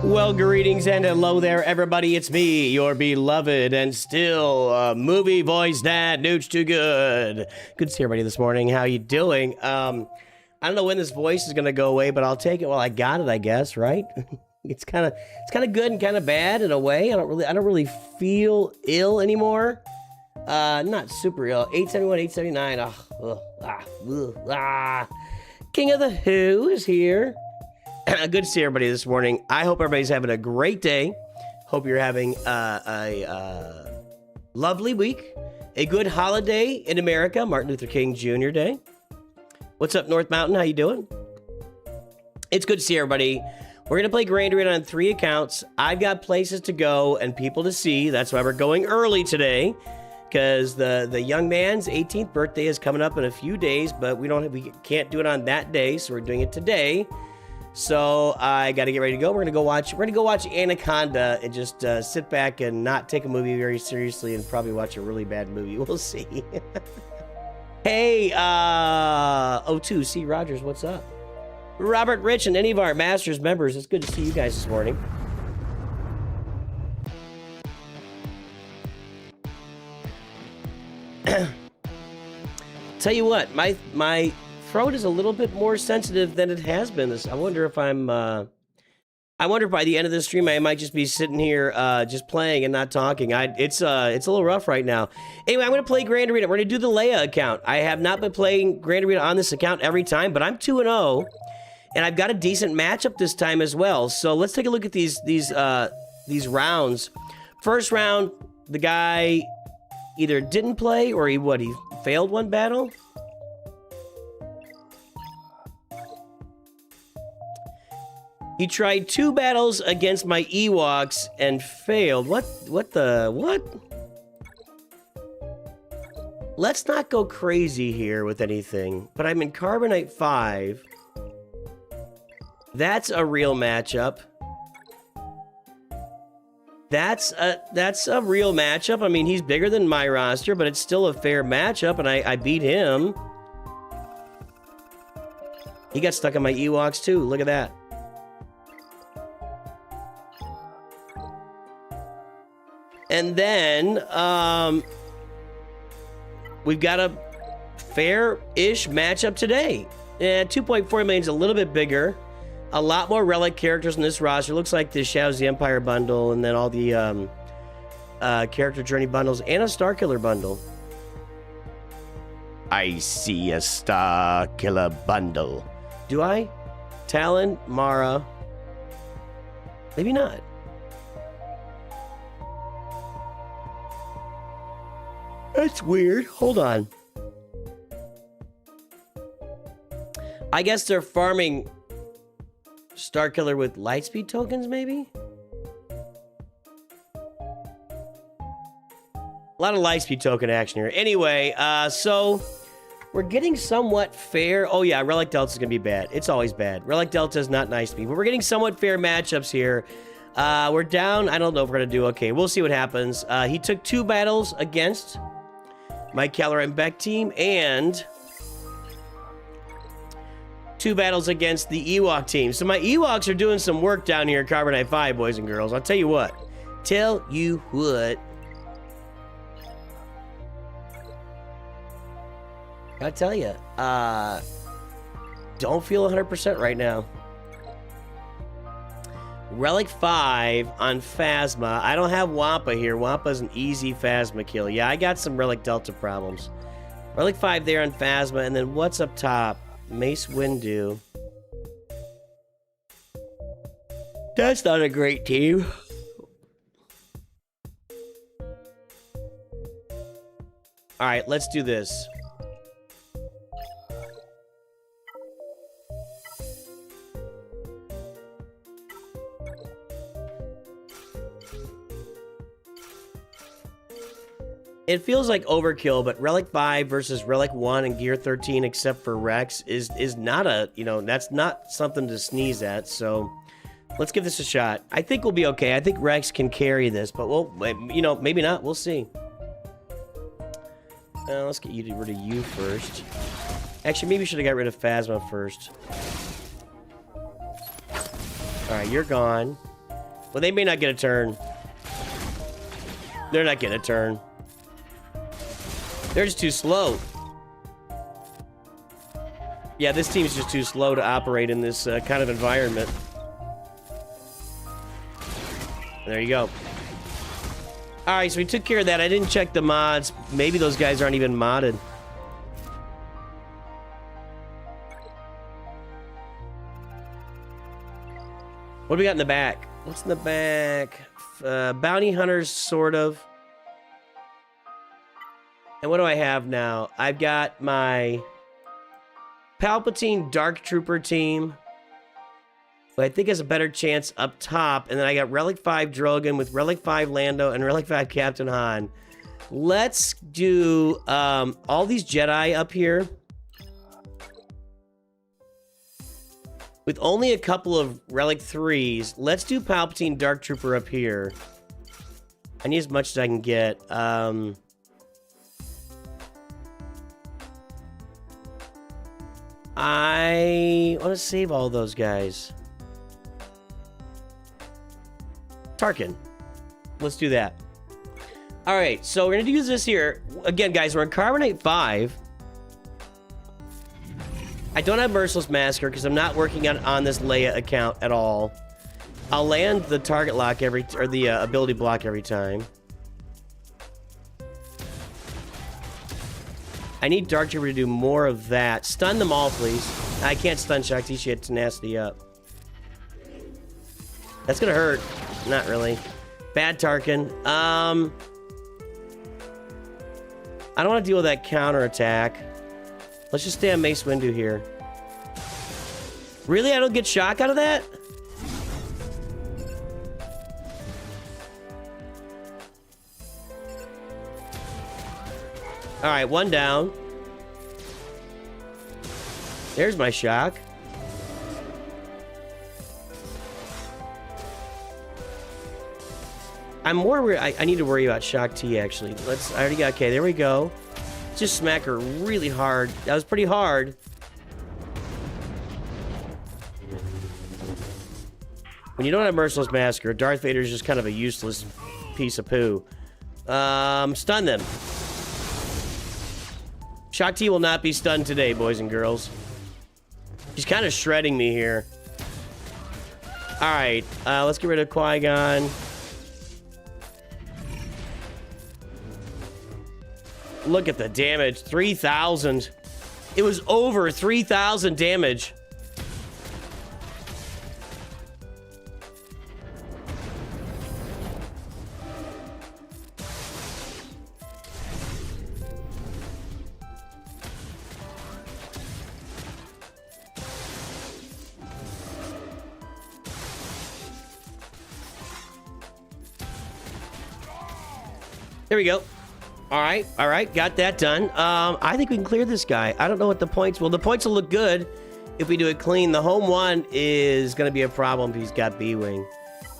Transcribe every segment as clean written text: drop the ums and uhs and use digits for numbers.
Well, greetings and hello there, everybody. It's me, your beloved and still movie voice dad, Nooch Too Good. Good to see everybody this morning. How you doing? I don't know when this voice is gonna go away, but I'll take it while I got it, I guess, right? it's kind of good and kind of bad in a way. I don't really feel ill anymore. Not super ill. 871, 879. King of the Who is here. Good to see everybody this morning. I hope everybody's having a great day. Hope you're having a lovely week. A good holiday in America, Martin Luther King Jr. Day. What's up, North Mountain? How you doing? It's good to see everybody. We're going to play Greenwarden on 3 accounts. I've got places to go and people to see. That's why we're going early today. Because the young man's 18th birthday is coming up in a few days, but we can't do it on that day, so we're doing it today. So I got to get ready to go. We're gonna go watch Anaconda and just sit back and not take a movie very seriously and probably watch a really bad movie. We'll see. Hey, O2 C Rogers, what's up? Robert Rich and any of our Masters members, it's good to see you guys this morning. Tell you what, my throat is a little bit more sensitive than it has been. I wonder if I wonder if by the end of the stream I might just be sitting here just playing and not talking. It's a little rough right now. Anyway, I'm gonna play Grand Arena. We're gonna do the Leia account. I have not been playing Grand Arena on this account every time, but I'm 2-0, and I've got a decent matchup this time as well. So let's take a look at these rounds. First round, the guy either didn't play or he failed one battle. He tried 2 battles against my Ewoks and failed. What? Let's not go crazy here with anything, but I'm in Carbonite 5. That's a real matchup. That's a real matchup. I mean, he's bigger than my roster, but it's still a fair matchup, and I beat him. He got stuck on my Ewoks too. Look at that. And then, we've got a fair-ish matchup today. 2.4 million is a little bit bigger. A lot more relic characters in this roster. Looks like the Shadows of the Empire bundle, and then all the character journey bundles, and a Starkiller bundle. I see a Starkiller bundle. Do I? Talon, Mara. Maybe not. That's weird. Hold on. I guess they're farming Starkiller with Lightspeed tokens, maybe? A lot of Lightspeed token action here. Anyway, so we're getting somewhat fair. Oh yeah, Relic Delta is going to be bad. It's always bad. Relic Delta is not nice to me, but we're getting somewhat fair matchups here. We're down. I don't know if we're going to do okay. We'll see what happens. He took 2 battles against my Keller and Beck team, and 2 battles against the Ewok team. So my Ewoks are doing some work down here at Carbonite 5, boys and girls. I'll tell you what. Tell you what. I tell you, don't feel 100% right now. Relic 5 on Phasma. I don't have Wampa here. Wampa's an easy Phasma kill. Yeah, I got some Relic Delta problems. Relic 5 there on Phasma, and then what's up top? Mace Windu. That's not a great team. Alright, let's do this. It feels like overkill, but Relic 5 versus Relic 1 and Gear 13, except for Rex, is not a, that's not something to sneeze at, so let's give this a shot. I think we'll be okay. I think Rex can carry this, but we'll, maybe not. We'll see. Let's get rid of you first. Actually, maybe we should have got rid of Phasma first. Alright, you're gone. Well, they may not get a turn. They're not getting a turn. They're just too slow. Yeah, this team's just too slow to operate in this kind of environment. There you go. Alright, so we took care of that. I didn't check the mods. Maybe those guys aren't even modded. What do we got in the back? What's in the back? Bounty hunters, sort of. And what do I have now? I've got my Palpatine Dark Trooper team, but I think has a better chance up top. And then I got Relic 5 Drogon with Relic 5 Lando and Relic 5 Captain Han. Let's do all these Jedi up here. With only a couple of Relic 3s, let's do Palpatine Dark Trooper up here. I need as much as I can get. I want to save all those guys. Tarkin. Let's do that. Alright, so we're going to use this here. Again, guys, we're in Carbonite 5. I don't have Merciless Massacre because I'm not working on this Leia account at all. I'll land the target lock or the ability block every time. I need Dark Trooper to do more of that. Stun them all, please. I can't stun Shakti. She had tenacity up. That's gonna hurt. Not really. Bad Tarkin. I don't want to deal with that counterattack. Let's just stay on Mace Windu here. Really? I don't get shock out of that? Alright, one down. There's my shock. I'm more worried. I need to worry about Shock T, actually. I already got... Okay, there we go. Just smack her really hard. That was pretty hard. When you don't have Merciless Massacre, Darth Vader is just kind of a useless piece of poo. Stun them. Shock T will not be stunned today, boys and girls. She's kind of shredding me here. Alright, let's get rid of Qui-Gon. Look at the damage. 3,000. It was over 3,000 damage. There we go. All right, got that done. I think we can clear this guy. I don't know what the points... Well, the points will look good if we do it clean. The home one is going to be a problem if he's got B-Wing.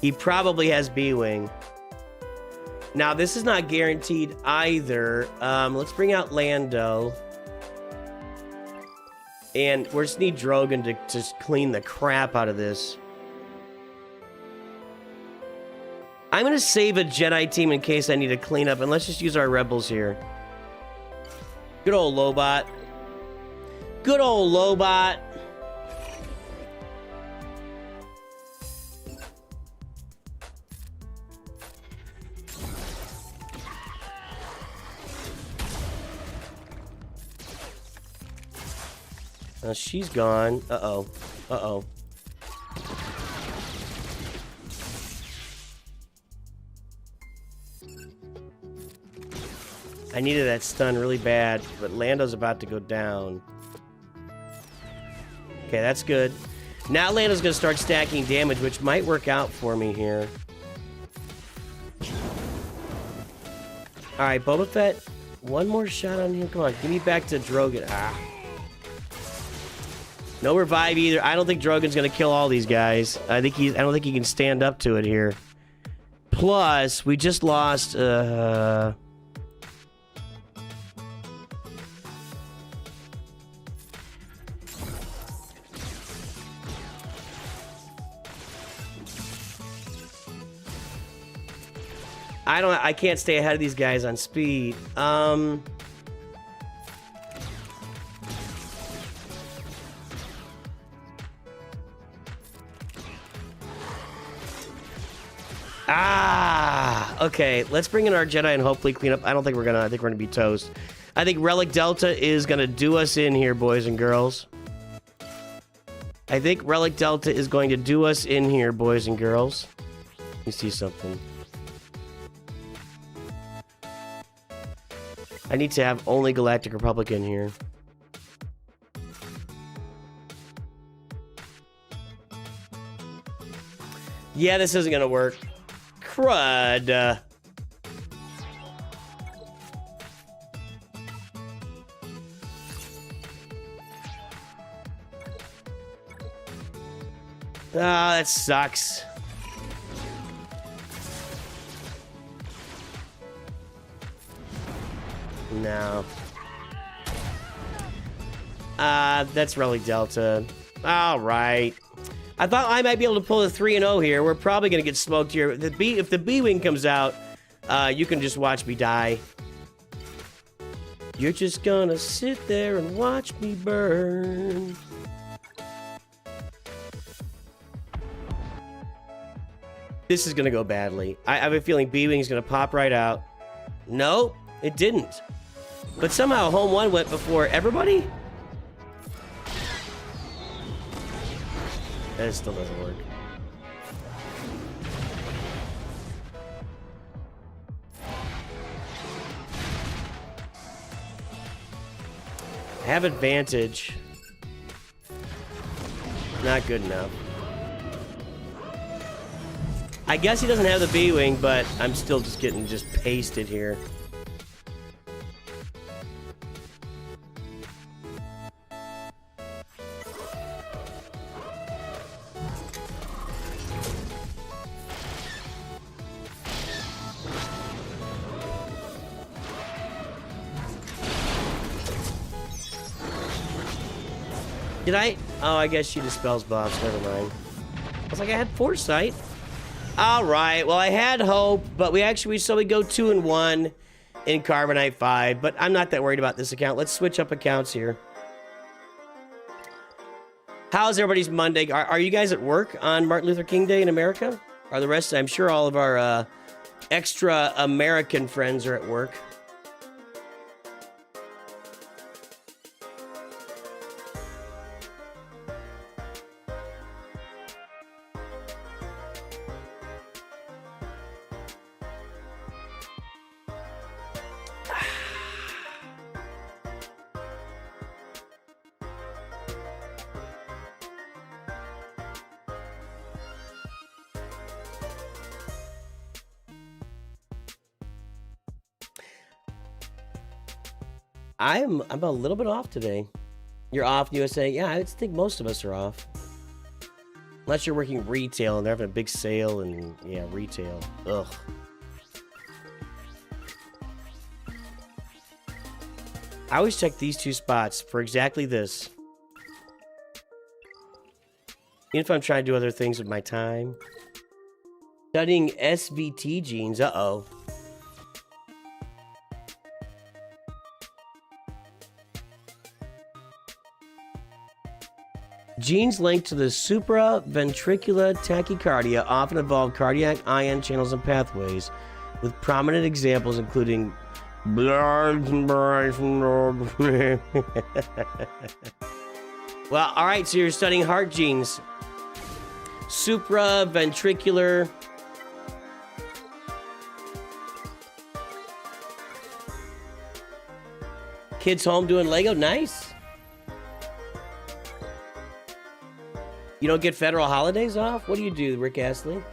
He probably has B-Wing. Now, this is not guaranteed either. Let's bring out Lando. And we just need Drogon to just clean the crap out of this. I'm going to save a Jedi team in case I need to clean up, and let's just use our rebels here. Good old Lobot. Good old Lobot. She's gone. Uh-oh. Uh-oh. I needed that stun really bad, but Lando's about to go down. Okay, that's good. Now Lando's going to start stacking damage, which might work out for me here. Alright, Boba Fett. One more shot on him. Come on, give me back to Drogon. Ah. No revive either. I don't think Drogon's going to kill all these guys. I don't think he can stand up to it here. Plus, we just lost... I can't stay ahead of these guys on speed. Okay, let's bring in our Jedi and hopefully clean up. I think we're gonna be toast. I think Relic Delta is gonna do us in here, boys and girls. I think Relic Delta is going to do us in here, boys and girls. Let me see something. I need to have only Galactic Republic in here. Yeah, this isn't gonna work. Crud. Ah, that sucks. No. That's Relic Delta. All right. I thought I might be able to pull a 3-0 here. We're probably going to get smoked here. If the B-Wing comes out, you can just watch me die. You're just gonna sit there and watch me burn. This is gonna go badly. I have a feeling B-Wing's gonna pop right out. Nope, it didn't. But somehow home one went before everybody? That still doesn't work. Have advantage. Not good enough. I guess he doesn't have the B-Wing, but I'm still just getting pasted here. Did I? Oh, I guess she dispels bombs. Never mind. I was like, I had foresight. All right. Well, I had hope, but we go 2-1 in Carbonite 5. But I'm not that worried about this account. Let's switch up accounts here. How's everybody's Monday? Are you guys at work on Martin Luther King Day in America? Are the rest? I'm sure all of our extra American friends are at work. I'm a little bit off today. You're off, USA? Yeah, I think most of us are off. Unless you're working retail and they're having a big sale and, yeah, retail. Ugh. I always check these two spots for exactly this. Even if I'm trying to do other things with my time. Studying SVT genes. Uh-oh. Genes linked to the supraventricular tachycardia often involve cardiac ion channels and pathways, with prominent examples including well, all right, so you're studying heart genes. Supraventricular. Kids home doing Lego? Nice. You don't get federal holidays off? What do you do, Rick Astley?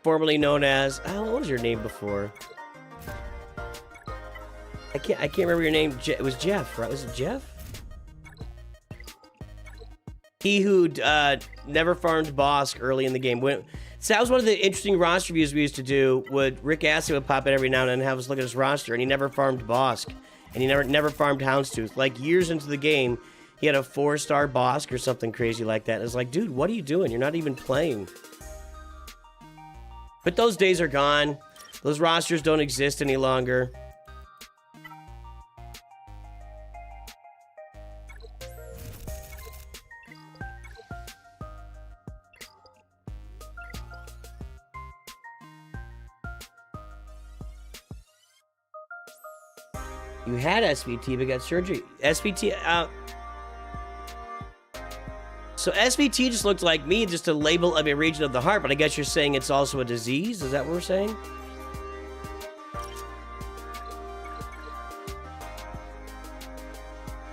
Formerly known as... Oh, what was your name before? I can't remember your name. It was Jeff, right? Was it Jeff? He who never farmed Bosk early in the game. So that was one of the interesting roster reviews we used to do. Rick Astley would pop in every now and then and have us look at his roster, and he never farmed Bosk. And he never farmed Houndstooth. Like, years into the game, he had a 4-star Bosk or something crazy like that. And it's like, dude, what are you doing? You're not even playing. But those days are gone. Those rosters don't exist any longer. You had SVT, but got surgery. SVT out. So SVT just looked like me, just a label of a region of the heart, but I guess you're saying it's also a disease? Is that what we're saying?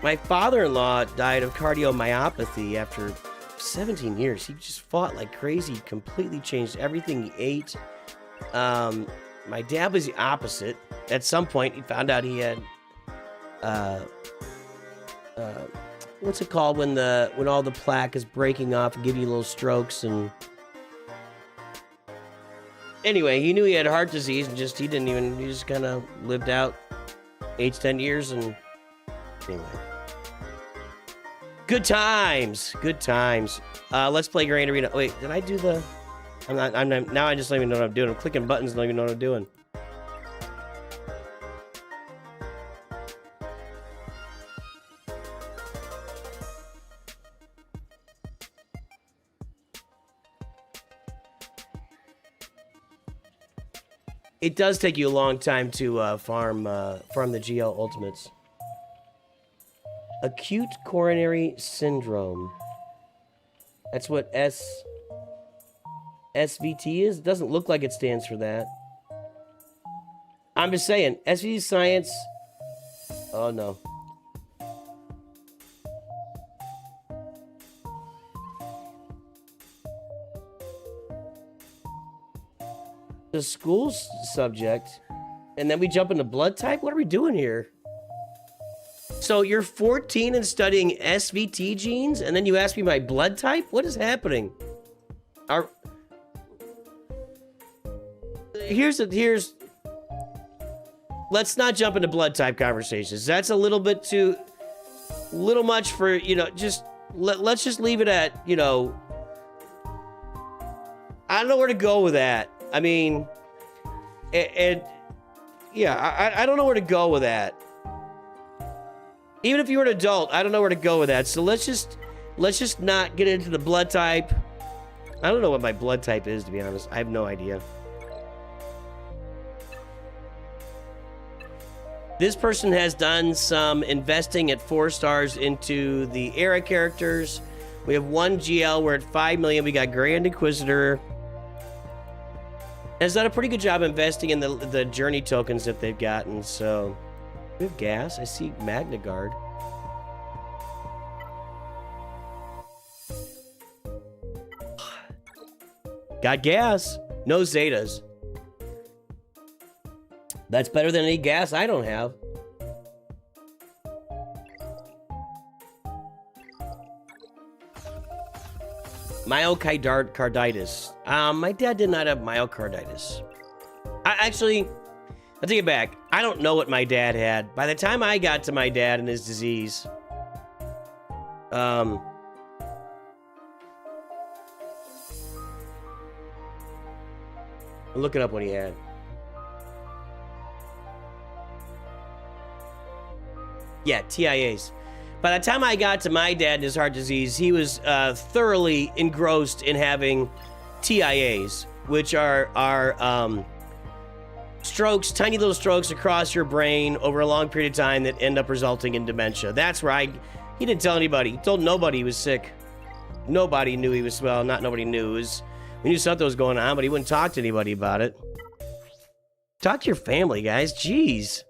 My father-in-law died of cardiomyopathy after 17 years. He just fought like crazy, completely changed everything he ate. My dad was the opposite. At some point, he found out he had what's it called when all the plaque is breaking off and giving you little strokes. And anyway, he knew he had heart disease, and he just kind of lived out 8 to 10 years. And anyway, good times. Let's play Grand Arena. Wait, did I do the? Now I just don't even know what I'm doing. I'm clicking buttons, don't even know what I'm doing. It does take you a long time to farm the GL Ultimates. Acute coronary syndrome. That's what SVT is. It doesn't look like it stands for that. I'm just saying, SVT science. Oh no. The school's subject, and then we jump into blood type? What are we doing here? So you're 14 and studying SVT genes, and then you ask me my blood type? What is happening? Let's not jump into blood type conversations. That's a little much for, let's just leave it at, I don't know where to go with that. I mean, I don't know where to go with that. Even if you were an adult, I don't know where to go with that. So let's just not get into the blood type. I don't know what my blood type is, to be honest. I have no idea. This person has done some investing at 4 stars into the era characters. We have 1 GL. We're at 5 million. We got Grand Inquisitor. Has done a pretty good job investing in the journey tokens that they've gotten. So we have gas. I see Magna Guard. Got gas. No Zetas. That's better than any gas I don't have. Myocarditis. My dad did not have myocarditis. I take it back. I don't know what my dad had. By the time I got to my dad and his disease, I'm looking up what he had. Yeah, TIAs. By the time I got to my dad and his heart disease, he was thoroughly engrossed in having TIAs, which are strokes, tiny little strokes across your brain over a long period of time that end up resulting in dementia. That's where he didn't tell anybody. He told nobody he was sick. Nobody knew he was, well, not nobody knew. We knew something was going on, but he wouldn't talk to anybody about it. Talk to your family, guys. Jeez.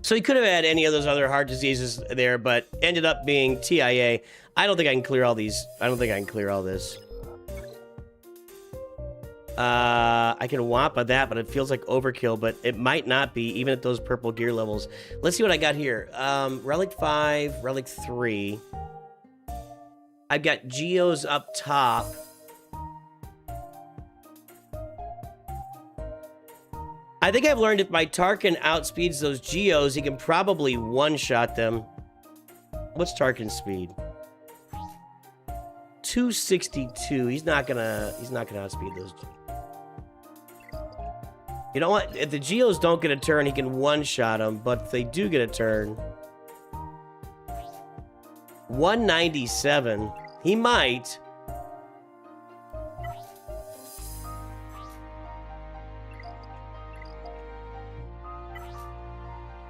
So he could have had any of those other heart diseases there, but ended up being TIA. I don't think I can clear all these. I don't think I can clear all this. I can wampa that, but it feels like overkill, but it might not be, even at those purple gear levels. Let's see what I got here. Relic 5, Relic 3. I've got Geos up top. I think I've learned if my Tarkin outspeeds those Geos, he can probably one-shot them. What's Tarkin's speed? 262. He's not gonna outspeed those. You know what? If the Geos don't get a turn, he can one-shot them. But if they do get a turn, 197. He might.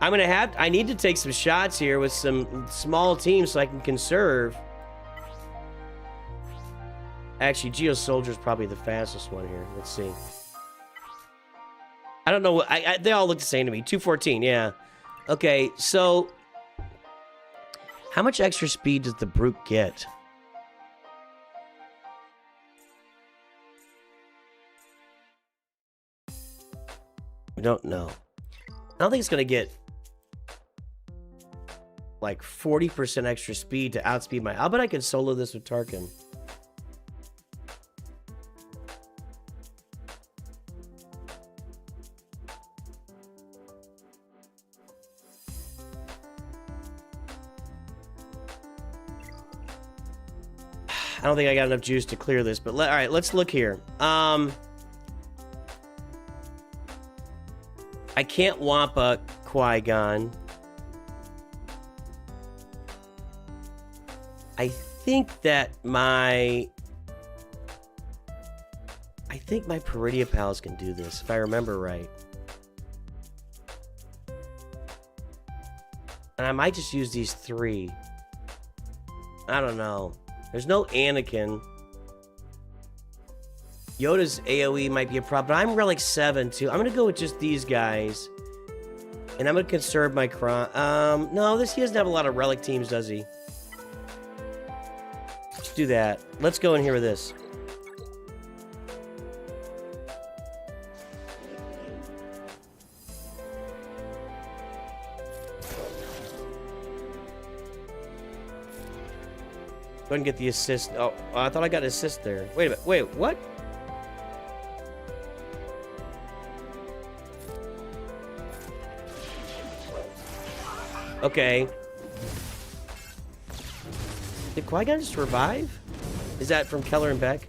I need to take some shots here with some small teams so I can conserve. Actually, Geo Soldier's probably the fastest one here. Let's see. I don't know what... they all look the same to me. 214, yeah. Okay, so... how much extra speed does the Brute get? We don't know. I don't think it's going to get... like 40% extra speed to outspeed my... I'll bet I can solo this with Tarkin. I don't think I got enough juice to clear this, but all right, let's look here. I can't Wampa Qui-Gon. I think that my Peridia Pals can do this, if I remember right. And I might just use these 3. I don't know. There's no Anakin. Yoda's AoE might be a problem, but I'm Relic 7 too. I'm gonna go with just these guys. And I'm gonna conserve my no, he doesn't have a lot of Relic teams, does he? Let's do that. Let's go in here with this. Go ahead and get the assist. Oh, I thought I got an assist there. Wait a minute. Wait, what? Okay. Did Qui-Gon just revive? Is that from Keller and Beck?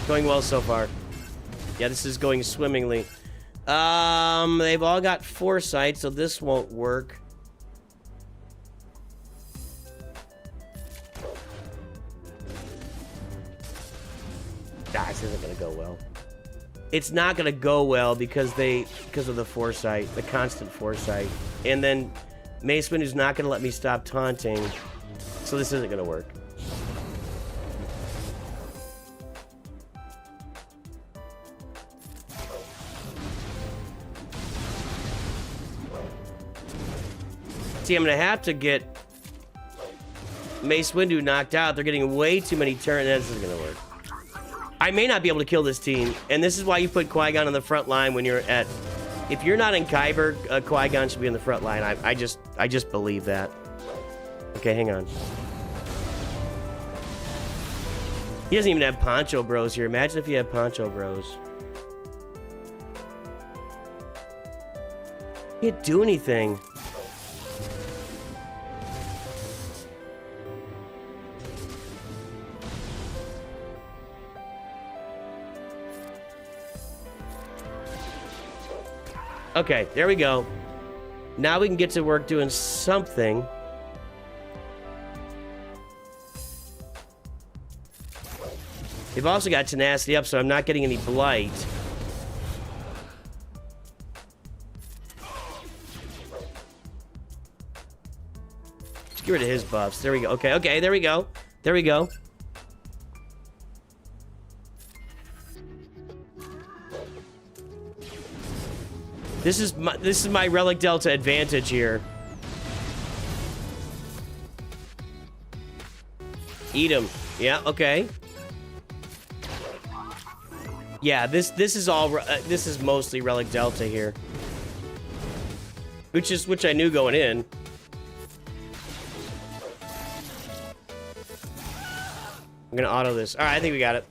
Going well so far. Yeah, this is going swimmingly. They've all got foresight, so this won't work. This isn't gonna go well. It's not gonna go well because of the foresight, the constant foresight, and then Mace Windu's not gonna let me stop taunting, so this isn't gonna work. See, I'm gonna have to get Mace Windu knocked out. They're getting way too many turns. This isn't gonna work. I may not be able to kill this team, and this is why you put Qui-Gon on the front line when you're at... If you're not in Kyber, Qui-Gon should be on the front line. I just believe that. Okay, hang on. He doesn't even have Poncho Bros here. Imagine if he had Poncho Bros. He can't do anything. Okay, there we go. Now we can get to work doing something. They've also got tenacity up, so I'm not getting any blight. Let's get rid of his buffs. There we go. Okay, okay, there we go. There we go. This is my Relic Delta advantage here. Eat him. Yeah, okay. Yeah, this is mostly Relic Delta here. Which I knew going in. I'm gonna auto this. Alright, I think we got it.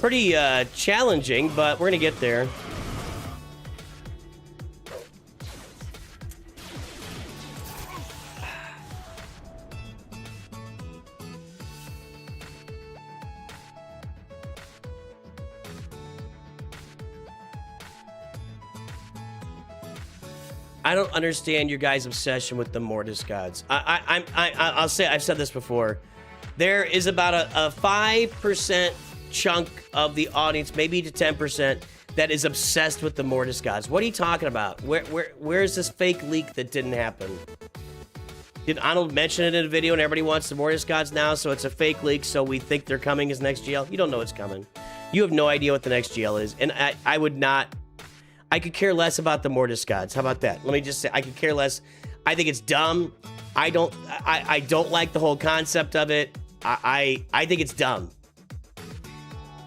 Pretty challenging, but we're gonna get there. I don't understand your guys' obsession with the Mortis gods. I'll say, I've said this before. There is about a 5% chunk of the audience, maybe to 10%, that is obsessed with the Mortis gods. What are you talking about? Where is this fake leak that didn't happen? Did Arnold mention it in a video and everybody wants the Mortis gods now, so it's a fake leak, so we think they're coming as next GL? You don't know it's coming. You have no idea what the next GL is, and I would not... I could care less about the Mortis gods. How about that? Let me just say, I could care less. I think it's dumb. I don't like the whole concept of it. I think it's dumb.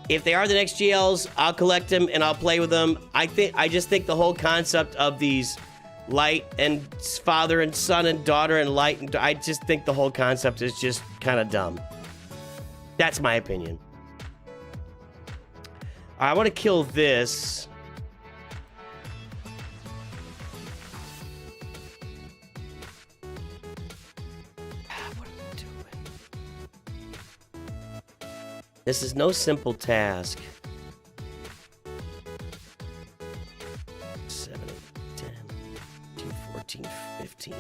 If they are the next GLs, I'll collect them and I'll play with them. I just think the whole concept of these light and father and son and daughter and light, and I just think the whole concept is just kind of dumb. That's my opinion. I want to kill this. This is no simple task. 7, 8, 10, 2, 14, 15.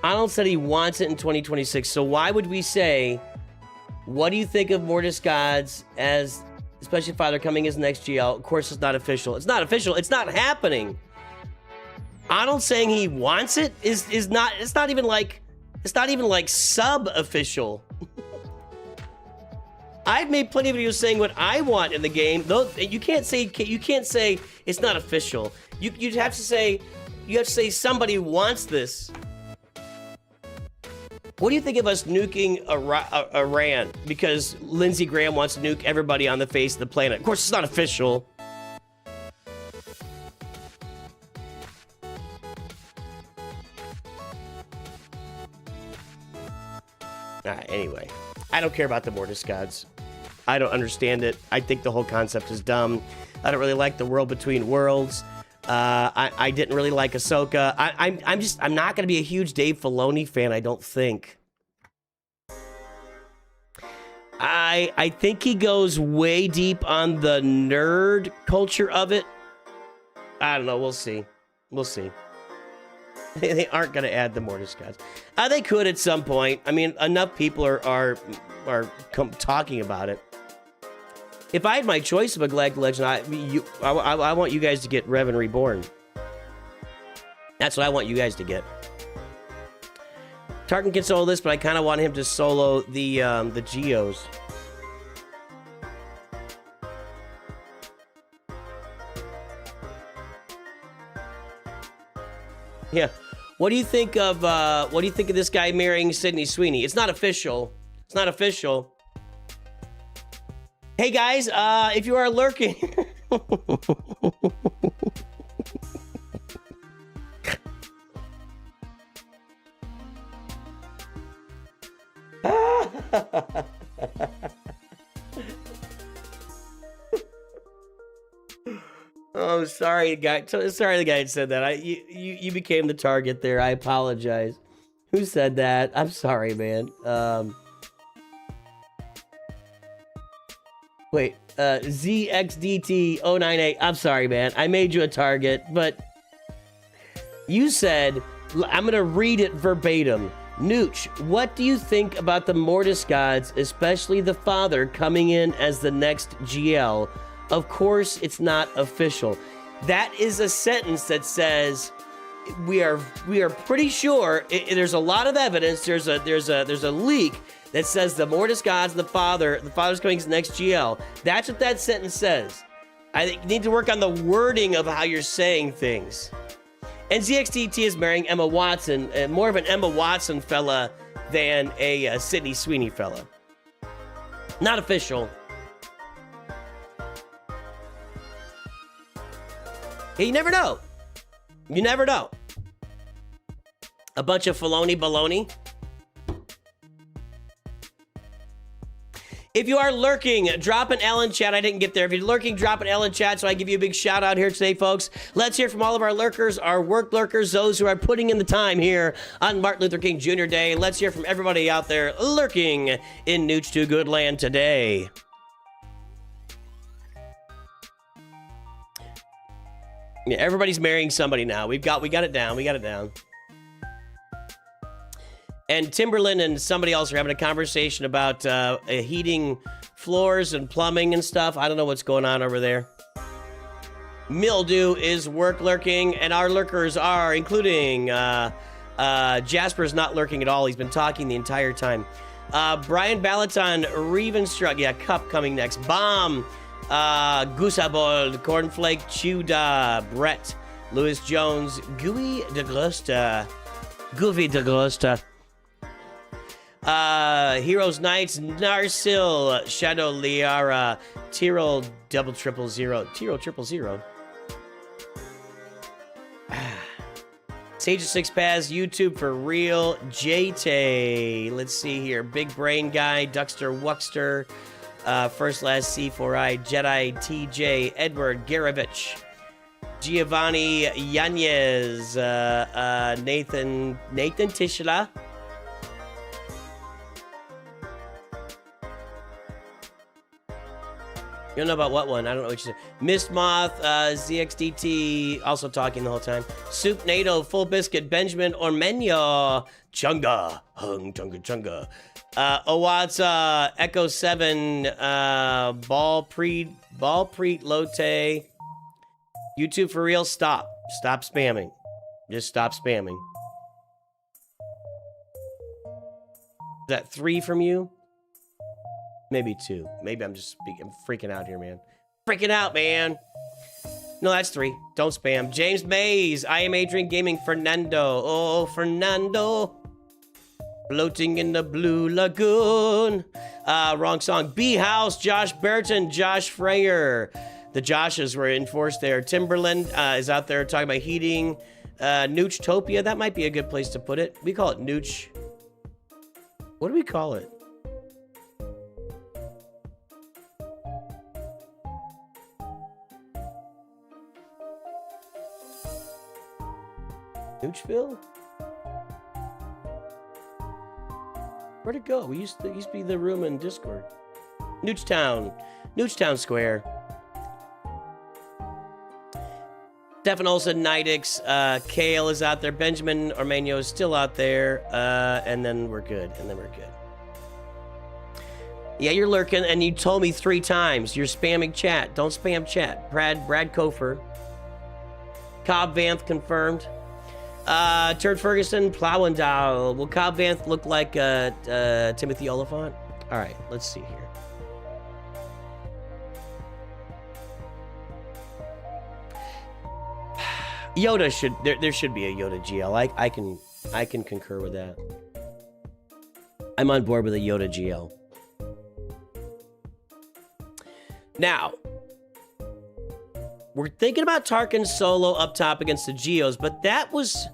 Arnold said he wants it in 2026, so why would we say, what do you think of Mortis gods as, especially Father coming as next GL? Of course, it's not official. It's not official. It's not happening. Arnold saying he wants it is not, it's not even like sub-official. I've made plenty of videos saying what I want in the game. Though you can't say it's not official. You'd have to say somebody wants this. What do you think of us nuking Iran because Lindsey Graham wants to nuke everybody on the face of the planet? Of course, it's not official. Anyway, I don't care about the Mortis gods. I don't understand it. I think the whole concept is dumb. I don't really like the world between worlds. I didn't really like Ahsoka. I'm not going to be a huge Dave Filoni fan, I don't think. I think he goes way deep on the nerd culture of it. I don't know. We'll see. We'll see. They aren't going to add the Mortis gods. They could at some point. I mean, enough people are talking about it. If I had my choice of a Galactic Legend, I want you guys to get Revan Reborn. That's what I want you guys to get. Tarkin can solo this, but I kind of want him to solo the Geos. Yeah. What do you think of this guy marrying Sydney Sweeney? It's not official. It's not official. Hey guys, if you are lurking. Oh, sorry, guy. Sorry, the guy said that. You became the target there. I apologize. Who said that? I'm sorry, man. Wait, ZXDT098. I'm sorry, man. I made you a target, but you said, I'm gonna read it verbatim. Nooch, what do you think about the Mortis gods, especially the father coming in as the next GL? Of course, it's not official. That is a sentence that says we are pretty sure. There's a lot of evidence. There's a leak that says the Mortis gods, the father's coming as the next GL. That's what that sentence says. I think you need to work on the wording of how you're saying things. And ZXTT is marrying Emma Watson, and more of an Emma Watson fella than a Sydney Sweeney fella. Not official. You never know. You never know. A bunch of Filoni baloney. If you are lurking, drop an L in chat. I didn't get there. If you're lurking, drop an L in chat so I give you a big shout out here today, folks. Let's hear from all of our lurkers, our work lurkers, those who are putting in the time here on Martin Luther King Jr. Day. Let's hear from everybody out there lurking in Nooch to Good Land today. Yeah, everybody's marrying somebody now. We got it down. We got it down. And Timberland and somebody else are having a conversation about heating floors and plumbing and stuff. I don't know what's going on over there. Mildew is work lurking, and our lurkers are, including Jasper's not lurking at all. He's been talking the entire time. Brian Balaton, Revenstruck, yeah, Cup coming next. Bomb, Goosabold, Cornflake, Chuda, Brett, Lewis Jones, Gooey DeGrosta, Goofy DeGrosta. Heroes Knights, Narsil, Shadow Liara, Tyrol double triple zero, Tyrol triple zero. Sage of Six Paths, YouTube for real, JT. Let's see here. Big Brain Guy, Duckster Wuckster, First Last C4I, Jedi TJ, Edward Garavich, Giovanni Yanez, Nathan Tishla. You don't know about what one? I don't know what you said. Mist Moth, ZXDT, also talking the whole time. Soup NATO, Full Biscuit, Benjamin Ormenyo, Chunga, Hung Chunga Chunga. Owatsa, Echo 7, Ball Preet, Lotte. YouTube for real, stop. Stop spamming. Just stop spamming. Is that 3 from you? Maybe 2. Maybe I'm just I'm freaking out here, man. Freaking out, man. No, that's 3. Don't spam. James Mays. I am Adrian Gaming. Fernando. Oh, Fernando. Floating in the blue lagoon. Wrong song. B House. Josh Burton. Josh Freyer. The Joshes were enforced there. Timberland is out there talking about heating. Noochtopia. That might be a good place to put it. We call it Nooch. What do we call it? Noochville? Where'd it go? We used to be the room in Discord. Noochtown Square. Stefan Olsen, Nidix, Kale is out there. Benjamin Ormenyo is still out there. And then we're good. Yeah, you're lurking, and you told me 3 times. You're spamming chat. Don't spam chat. Brad Kofer. Cobb Vanth confirmed. Turd Ferguson, Plowendal. Will Cobb Vanth look like Timothy Oliphant? All right, let's see here. Yoda should there should be a Yoda GL. I can concur with that. I'm on board with a Yoda GL. Now, we're thinking about Tarkin solo up top against the Geos, but that was...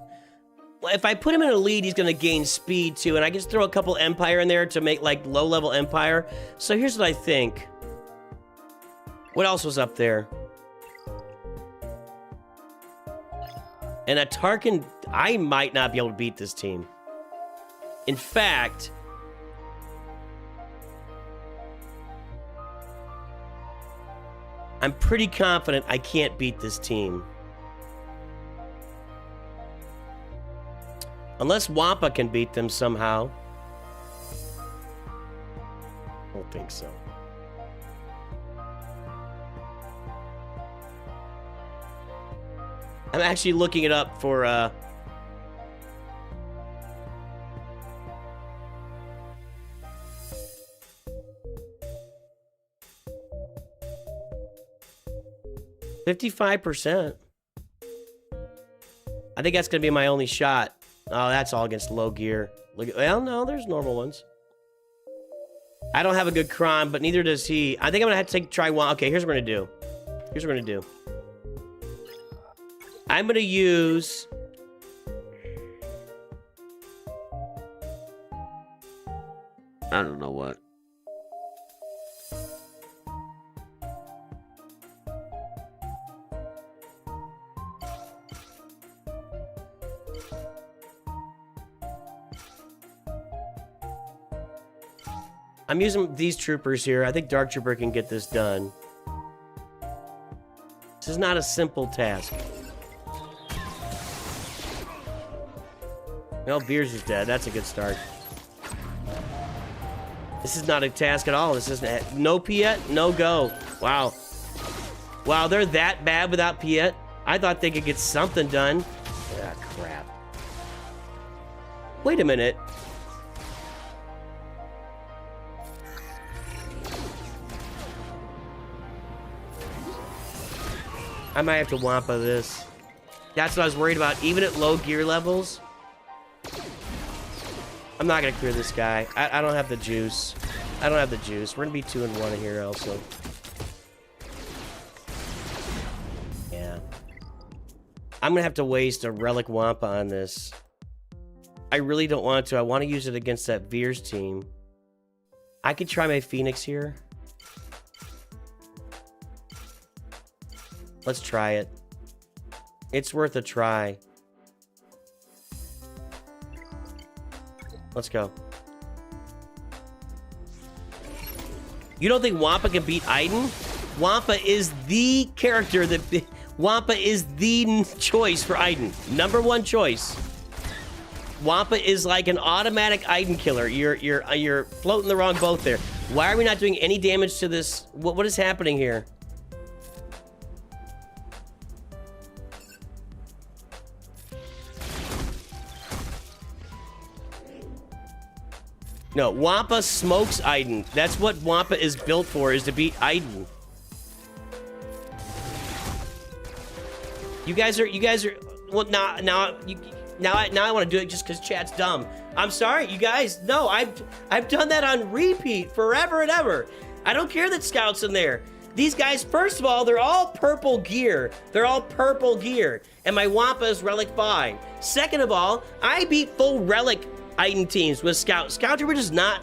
If I put him in a lead, he's going to gain speed, too, and I just throw a couple Empire in there to make, like, low-level Empire. So here's what I think. What else was up there? And a Tarkin... I might not be able to beat this team. In fact... I'm pretty confident I can't beat this team. Unless Wampa can beat them somehow. I don't think so. I'm actually looking it up for, 55%. I think that's going to be my only shot. Oh, that's all against low gear. Well, no, there's normal ones. I don't have a good Kron, but neither does he. I think I'm going to have to try one. Okay, here's what we're going to do. Here's what we're going to do. I'm going to use... I don't know what. I'm using these troopers here. I think Dark Trooper can get this done. This is not a simple task. Well, Veers is dead. That's a good start. This is not a task at all. This isn't. No Piet, no go. Wow. Wow, they're that bad without Piet? I thought they could get something done. Ah, crap. Wait a minute. I might have to Wampa this. That's what I was worried about. Even at low gear levels. I'm not going to clear this guy. I don't have the juice. I don't have the juice. We're going to be 2-1 here also. Yeah. I'm going to have to waste a Relic Wampa on this. I really don't want to. I want to use it against that Veers team. I could try my Phoenix here. Let's try it. It's worth a try. Let's go. You don't think Wampa can beat Aiden? Wampa is the character that... Wampa is the choice for Aiden. #1 choice. Wampa is like an automatic Aiden killer. You're floating the wrong boat there. Why are we not doing any damage to this? What is happening here? No, Wampa smokes Aiden. That's what Wampa is built for, is to beat Aiden. You guys are, well, now I want to do it just because chat's dumb. I'm sorry, you guys. No, I've done that on repeat forever and ever. I don't care that Scout's in there. These guys, first of all, they're all purple gear. They're all purple gear. And my Wampa is Relic 5. Second of all, I beat full Relic Aiden teams with Scout. Scout Trooper does not...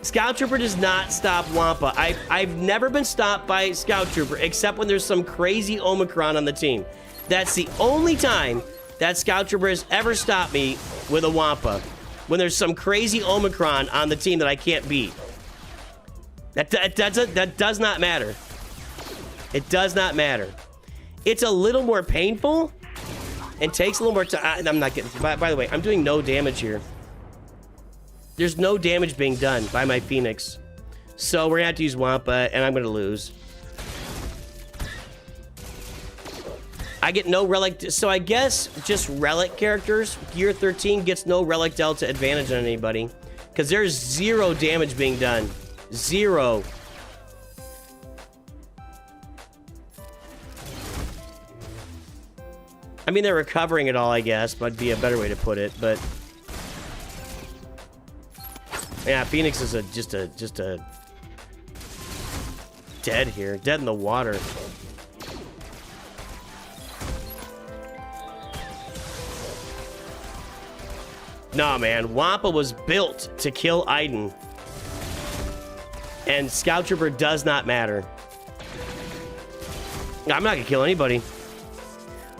Scout Trooper does not stop Wampa. I've never been stopped by Scout Trooper, except when there's some crazy Omicron on the team. That's the only time that Scout Trooper has ever stopped me with a Wampa. When there's some crazy Omicron on the team that I can't beat. That does not matter. It does not matter. It's a little more painful and takes a little more time. I'm not getting... By the way, I'm doing no damage here. There's no damage being done by my Phoenix. So we're gonna have to use Wampa, and I'm gonna lose. I get no Relic... So I guess just Relic characters, Gear 13 gets no Relic Delta advantage on anybody. Because there's 0 damage being done. 0. I mean, they're recovering it all, I guess. Might be a better way to put it, but... Yeah, Phoenix is just a dead here. Dead in the water. Nah, man. Wampa was built to kill Aiden. And Scout Trooper does not matter. I'm not gonna kill anybody.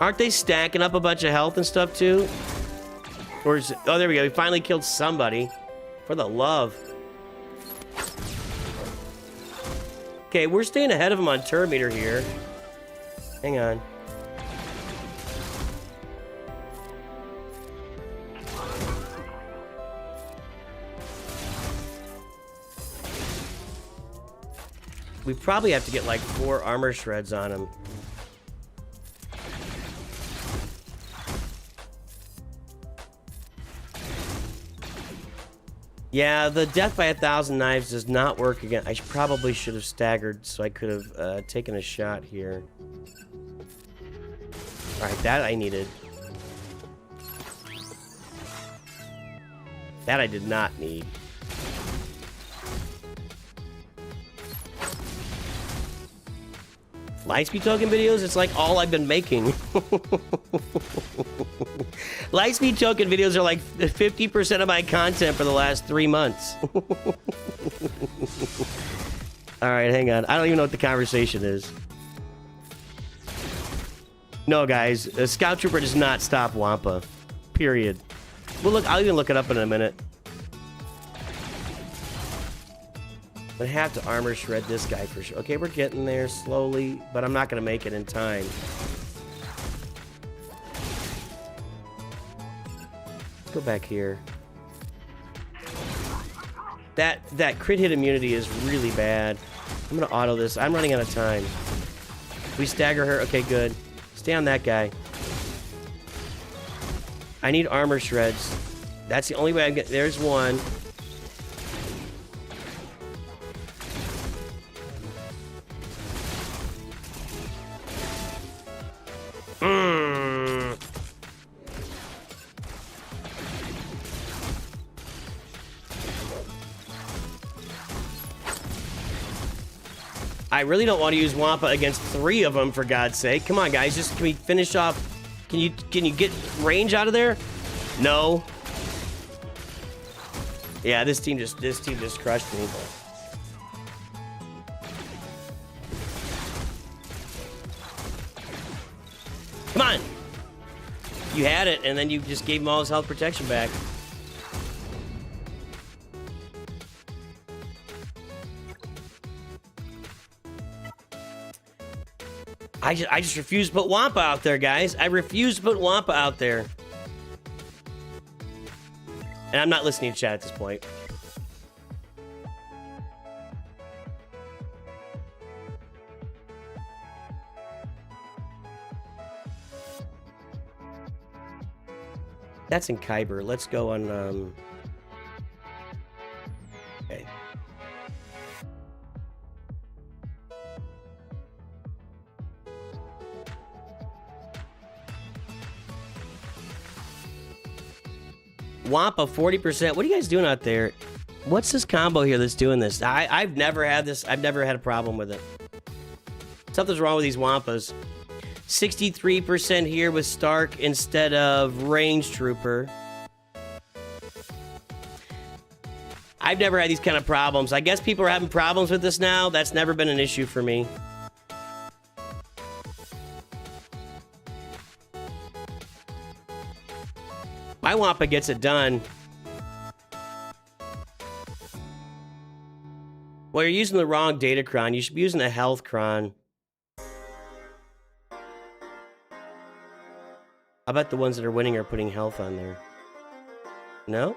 Aren't they stacking up a bunch of health and stuff, too? Or is it... Oh, there we go. We finally killed somebody. For the love. Okay, we're staying ahead of him on turn meter here. Hang on. We probably have to get like 4 armor shreds on him. Yeah, the death by 1,000 knives does not work again. I probably should have staggered, so I could have taken a shot here. Alright, that I needed. That I did not need. Lightspeed token videos, it's like all I've been making. Lightspeed token videos are like 50% of my content for the last 3 months. Alright, hang on. I don't even know what the conversation is. No, guys. A Scout Trooper does not stop Wampa. Period. Well, look, I'll even look it up in a minute. I'm gonna have to armor shred this guy for sure. Okay, we're getting there slowly, but I'm not gonna make it in time. Let's go back here. That crit hit immunity is really bad. I'm gonna auto this. I'm running out of time. We stagger her. Okay, good. Stay on that guy. I need armor shreds. That's the only way I get. There's one. I really don't want to use Wampa against 3 of them, for God's sake. Come on, guys. Just, can we finish off? Can you get range out of there? No. Yeah, this team just crushed me. Come on. You had it, and then you just gave him all his health protection back. I just refuse to put Wampa out there, guys. I refuse to put Wampa out there. And I'm not listening to chat at this point. That's in Kyber. Let's go on, okay. Wampa 40%. What are you guys doing out there? What's this combo here that's doing this? I've never had this. I've never had a problem with it. Something's wrong with these Wampas. 63% here with Stark instead of Range Trooper. I've never had these kind of problems. I guess people are having problems with this now. That's never been an issue for me. My Wampa gets it done. Well, you're using the wrong data cron. You should be using a health cron. I bet the ones that are winning are putting health on there. No?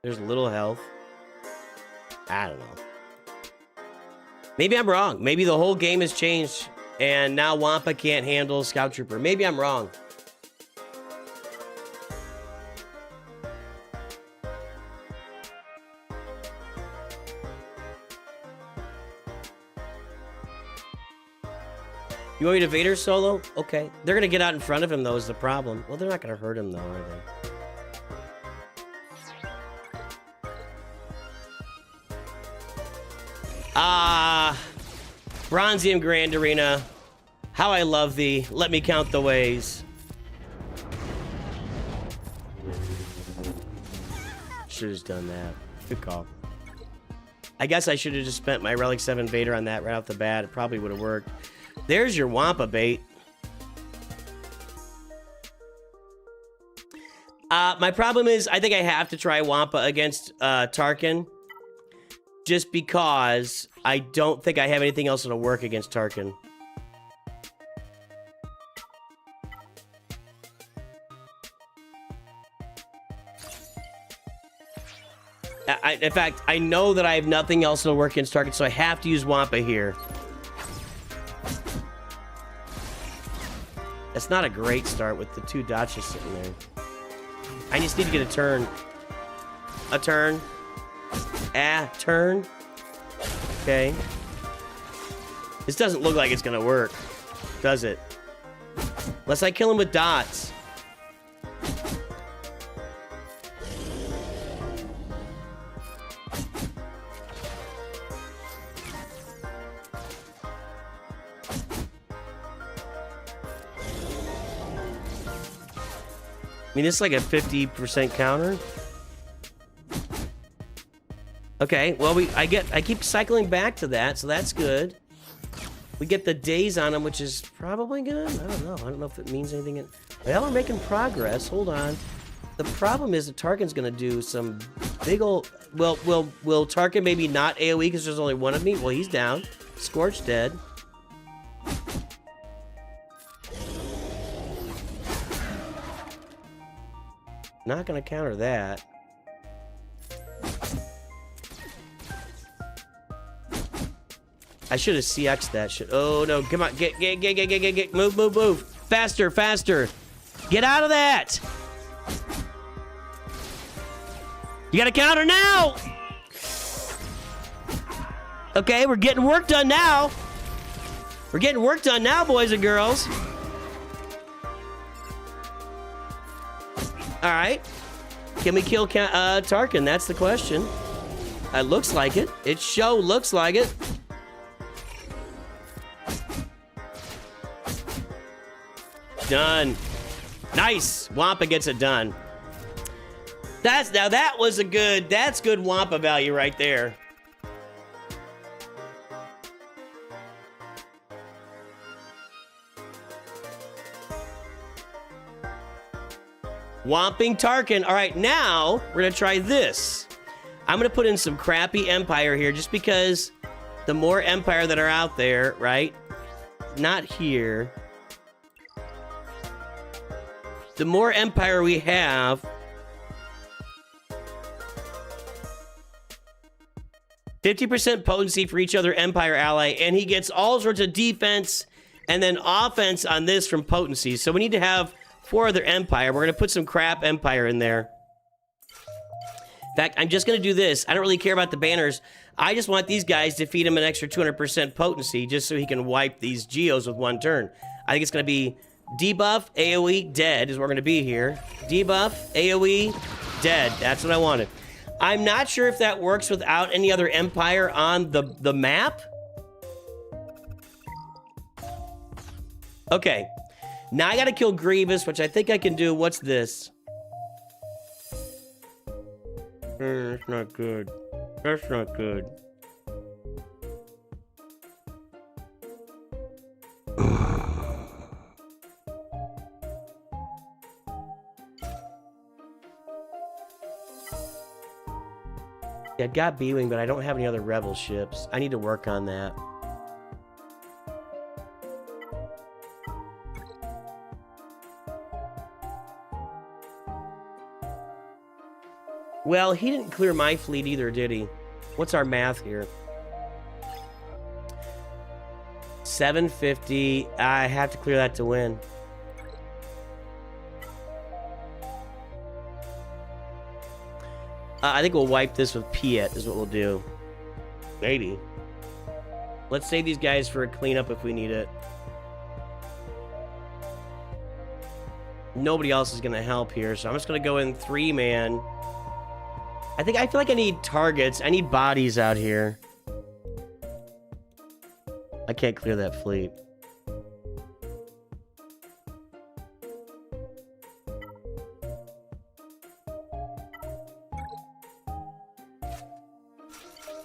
There's little health. I don't know. Maybe I'm wrong. Maybe the whole game has changed and now Wampa can't handle Scout Trooper. Maybe I'm wrong. You want me to Vader solo? Okay. They're going to get out in front of him, though, is the problem. Well, they're not going to hurt him, though, are they? Bronzium Grand Arena. How I love thee. Let me count the ways. Should have done that. Good call. I guess I should have just spent my Relic 7 Vader on that right off the bat. It probably would have worked. There's your Wampa bait. My problem is, I think I have to try Wampa against Tarkin. Just because I don't think I have anything else that'll work against Tarkin. In fact, I know that I have nothing else that'll work against Tarkin, so I have to use Wampa here. That's not a great start with the 2 dots just sitting there. I just need to get a turn. A turn. Turn. Okay. This doesn't look like it's gonna work, does it? Unless I kill him with dots. I mean, this is like a 50% counter. Okay, well, I keep cycling back to that, so that's good. We get the days on them, which is probably good. I don't know. I don't know if it means anything. Well, we're making progress. Hold on. The problem is that Tarkin's going to do some Big ol'... Will Tarkin maybe not AoE because there's only one of me? Well, he's down. Scorch dead. Not gonna counter that. I should have CX'd that shit. Oh no, come on, get, move. Faster. Get out of that! You gotta counter now! Okay, we're getting work done now. We're getting work done now, boys and girls. Alright. Can we kill Tarkin? That's the question. It looks like it. It looks like it. Done. Nice. Wampa gets it done. Now that was that's good Wampa value right there. Whomping Tarkin. All right, now we're gonna try this. I'm gonna put in some crappy Empire here just because the more Empire that are out there, right? Not here. The more Empire we have, 50% potency for each other Empire ally, and he gets all sorts of defense and then offense on this from potency. So we need to have 4 other Empire. We're going to put some crap Empire in there. In fact, I'm just going to do this. I don't really care about the banners. I just want these guys to feed him an extra 200% potency just so he can wipe these Geos with 1 turn. I think it's going to be debuff, AoE, dead is what we're going to be here. Debuff, AoE, dead. That's what I wanted. I'm not sure if that works without any other Empire on the map. Okay. Now I gotta kill Grievous, which I think I can do. What's this? That's not good. That's not good. Yeah, I got B-Wing, but I don't have any other Rebel ships. I need to work on that. Well, he didn't clear my fleet either, did he? What's our math here? 750. I have to clear that to win. I think we'll wipe this with Piet is what we'll do. Maybe. Let's save these guys for a cleanup if we need it. Nobody else is going to help here, so I'm just going to go in 3-man. I feel like I need targets. I need bodies out here. I can't clear that fleet.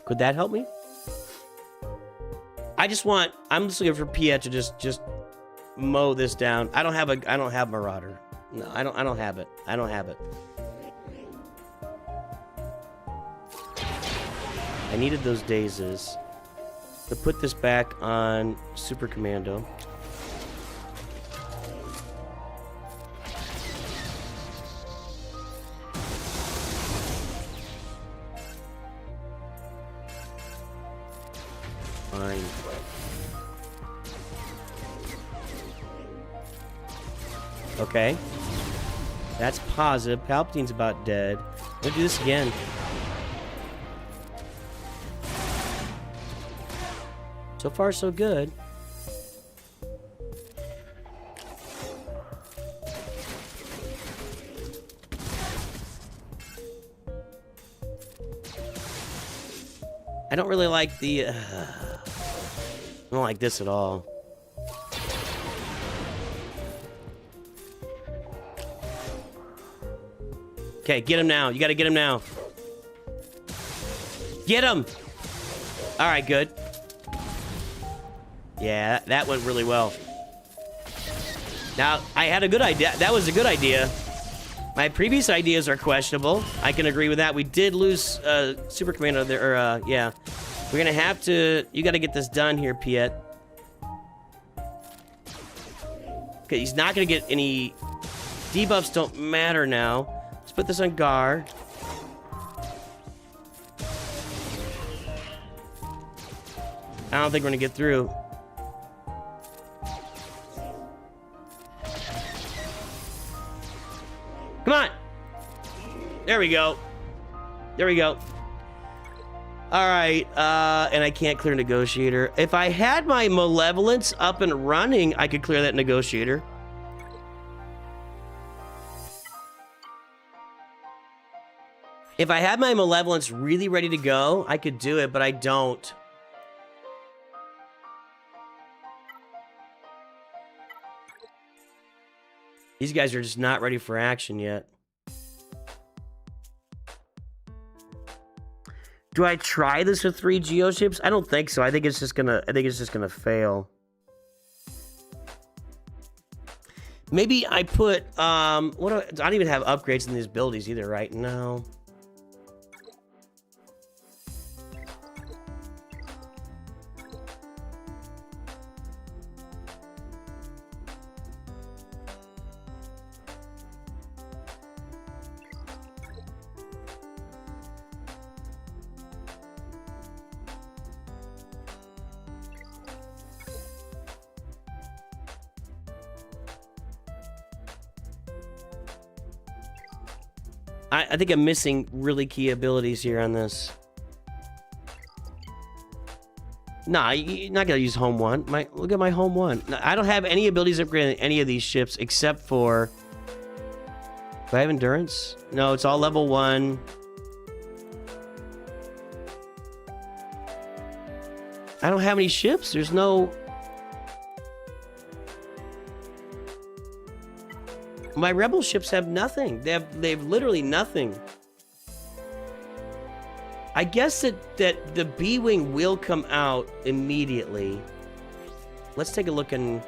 Could that help me? I'm just looking for Piet to just mow this down. I don't have Marauder. No, I don't have it. I don't have it. I needed those dazes to put this back on Super Commando. Fine. Okay. That's positive. Palpatine's about dead. Let's do this again. So far, so good. I don't really like the... I don't like this at all. Okay, get him now. You gotta get him now. Get him! Alright, good. Yeah, that went really well. Now, I had a good idea. That was a good idea. My previous ideas are questionable. I can agree with that. We did lose Super Commando there. Or, yeah. We're going to have to... You got to get this done here, Piet. Okay, he's not going to get any... Debuffs don't matter now. Let's put this on Gar. I don't think we're going to get through. Come on! There we go. There we go. Alright, and I can't clear Negotiator. If I had my Malevolence up and running, I could clear that Negotiator. If I had my Malevolence really ready to go, I could do it, but I don't. These guys are just not ready for action yet. Do I try this with 3 geoships? I don't think so. I think it's just gonna fail. Maybe I put I don't even have upgrades in these abilities either, right? No. I think I'm missing really key abilities here on this. Nah, you're not gonna use home 1. Look at my home 1. I don't have any abilities upgraded in any of these ships except for... Do I have endurance? No, it's all level 1. I don't have any ships. There's no... My rebel ships have nothing. They have literally nothing. I guess that the B-Wing will come out immediately. Let's take a look in...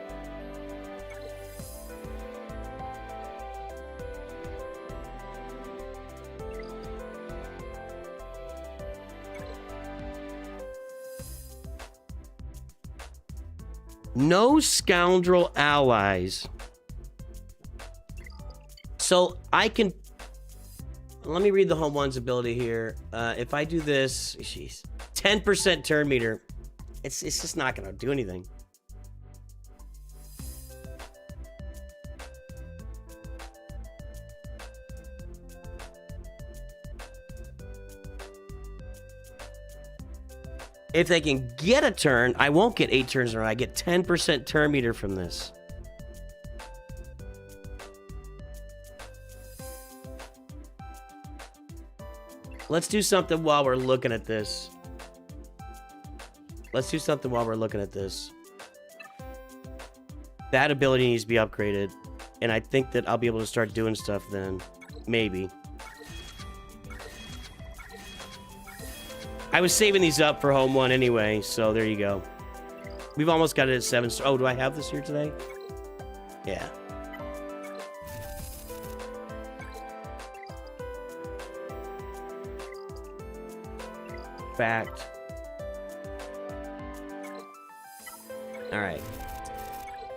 No scoundrel allies. So I can... Let me read the home 1's ability here. If I do this... Jeez. 10% turn meter. It's just not going to do anything. If they can get a turn, I won't get 8 turns in a row. I get 10% turn meter from this. Let's do something while we're looking at this. Let's do something while we're looking at this. That ability needs to be upgraded. And I think that I'll be able to start doing stuff then. Maybe. I was saving these up for home 1 anyway, so there you go. We've almost got it at 7 stars. Oh, do I have this here today? Yeah. Fact. All right.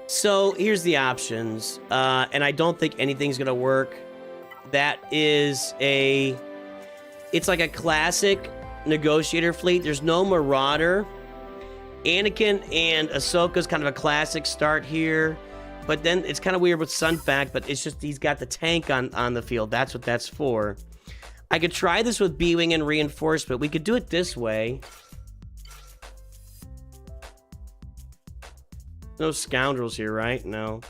So here's the options, and I don't think anything's gonna work. That is a... It's like a classic negotiator fleet. There's no Marauder. Anakin and Ahsoka's kind of a classic start here, but then it's kind of weird with Sunfac, but it's just he's got the tank on the field. That's what that's for. I could try this with B-Wing and reinforcement. We could do it this way. No scoundrels here, right? No.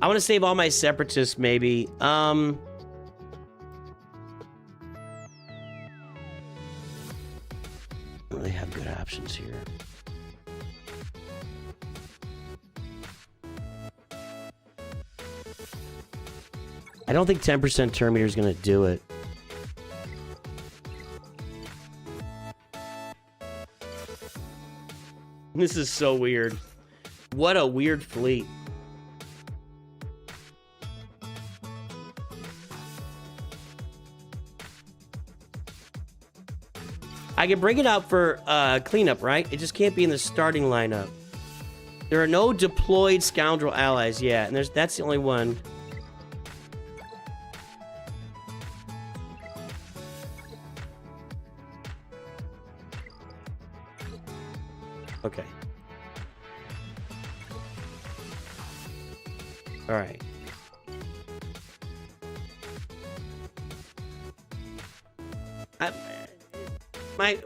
I want to save all my separatists, maybe. They have good options here. I don't think 10% turn meter is going to do it. This is so weird. What a weird fleet. I can bring it out for cleanup, right? It just can't be in the starting lineup. There are no deployed scoundrel allies yet, and that's the only one. Okay. All right.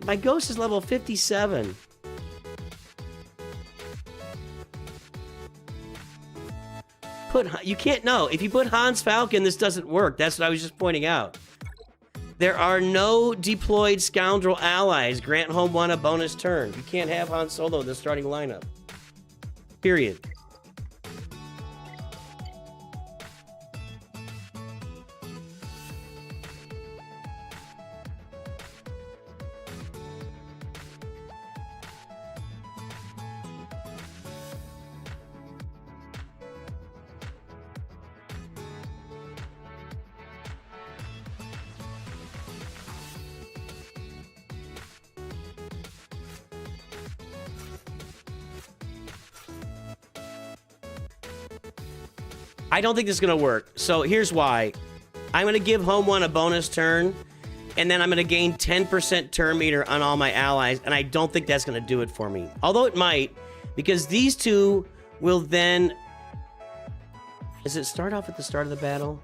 My ghost is level 57. You can't know. If you put Hans Falcon, this doesn't work. That's what I was just pointing out. There are no deployed scoundrel allies. Grant home 1 a bonus turn. You can't have Han Solo in the starting lineup. Period. I don't think this is going to work. So here's why. I'm going to give home 1 a bonus turn, and then I'm going to gain 10% turn meter on all my allies, and I don't think that's going to do it for me. Although it might, because these two will then... Does it start off at the start of the battle?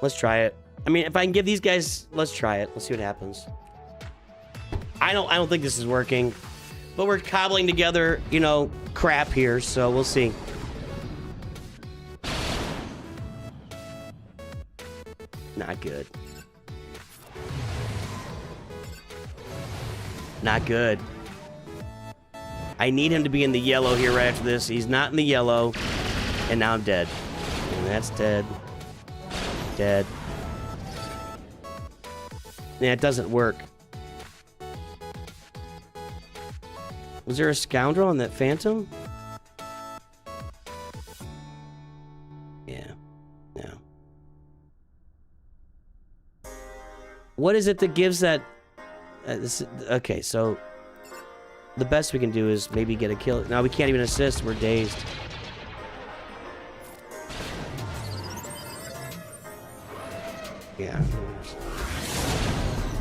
Let's try it. I mean, if I can give these guys, let's try it. Let's see what happens. I don't think this is working, but we're cobbling together, you know, crap here, so we'll see. Not good. Not good. I need him to be in the yellow here right after this. He's not in the yellow, and now I'm dead. And that's dead. Dead. Yeah, it doesn't work. Was there a scoundrel on that phantom? Yeah. No. What is it that gives that... okay, so... The best we can do is maybe get a kill. No, we can't even assist. We're dazed. Yeah.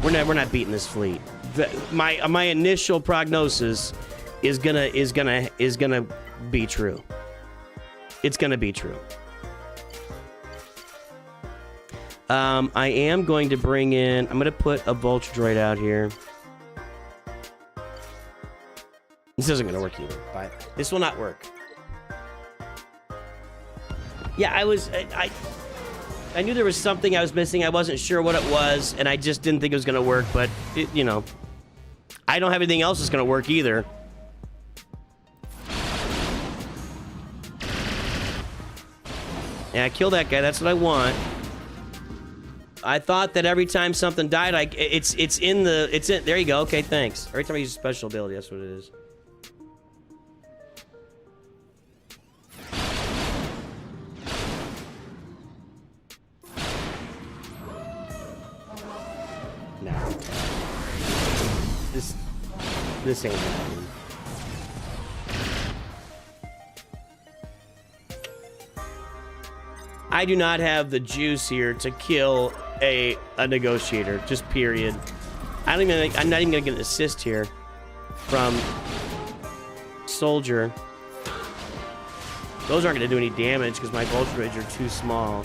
We're not beating this fleet. My initial prognosis is gonna be true. It's gonna be true. I am going to bring in. I'm gonna put a vulture droid out here. This isn't gonna work either. But this will not work. Yeah, I knew there was something I was missing. I wasn't sure what it was, and I just didn't think it was going to work, but, you know, I don't have anything else that's going to work either. Yeah, kill that guy. That's what I want. I thought that every time something died, it's in... There you go. Okay, thanks. Every time I use a special ability, that's what it is. This ain't happening. I do not have the juice here to kill a negotiator. Just period. I'm not even gonna get an assist here from soldier. Those aren't gonna do any damage because my vulture droids are too small.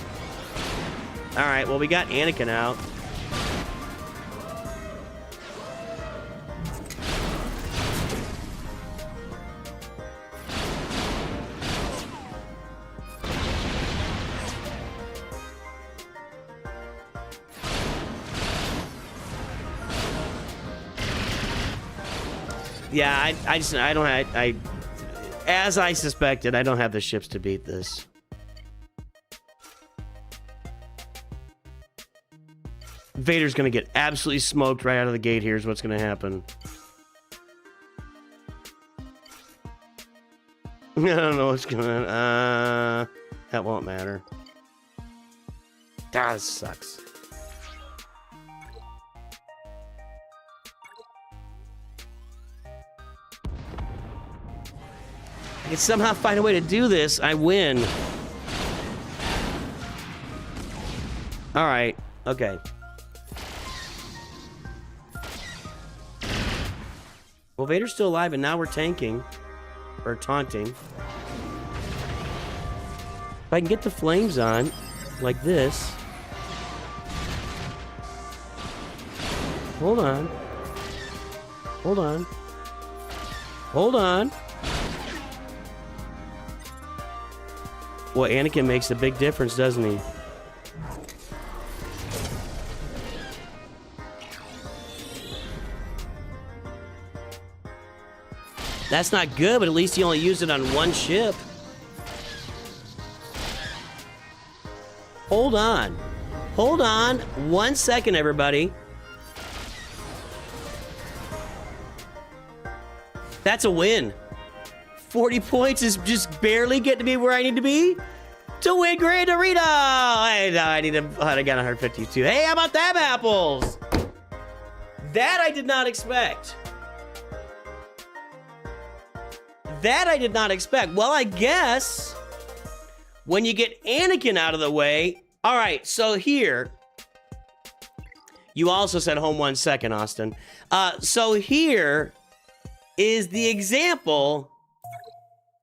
All right. Well, we got Anakin out. Yeah, as I suspected, I don't have the ships to beat this. Vader's gonna get absolutely smoked right out of the gate. Here's what's gonna happen. I don't know what's gonna... that won't matter. That sucks. I can somehow find a way to do this. I win. Alright. Okay. Well, Vader's still alive, and now we're tanking. Or taunting. If I can get the flames on, like this. Hold on. Hold on. Hold on. Well, Anakin makes a big difference, doesn't he? That's not good, but at least he only used it on one ship. Hold on. Hold on 1 second, everybody. That's a win. 40 points is just barely getting me where I need to be to win Grand Arena. I need to... I got 152. Hey, how about them apples? That I did not expect. That I did not expect. Well, I guess when you get Anakin out of the way... All right, so here... You also said home 1 second, Austin. So here is the example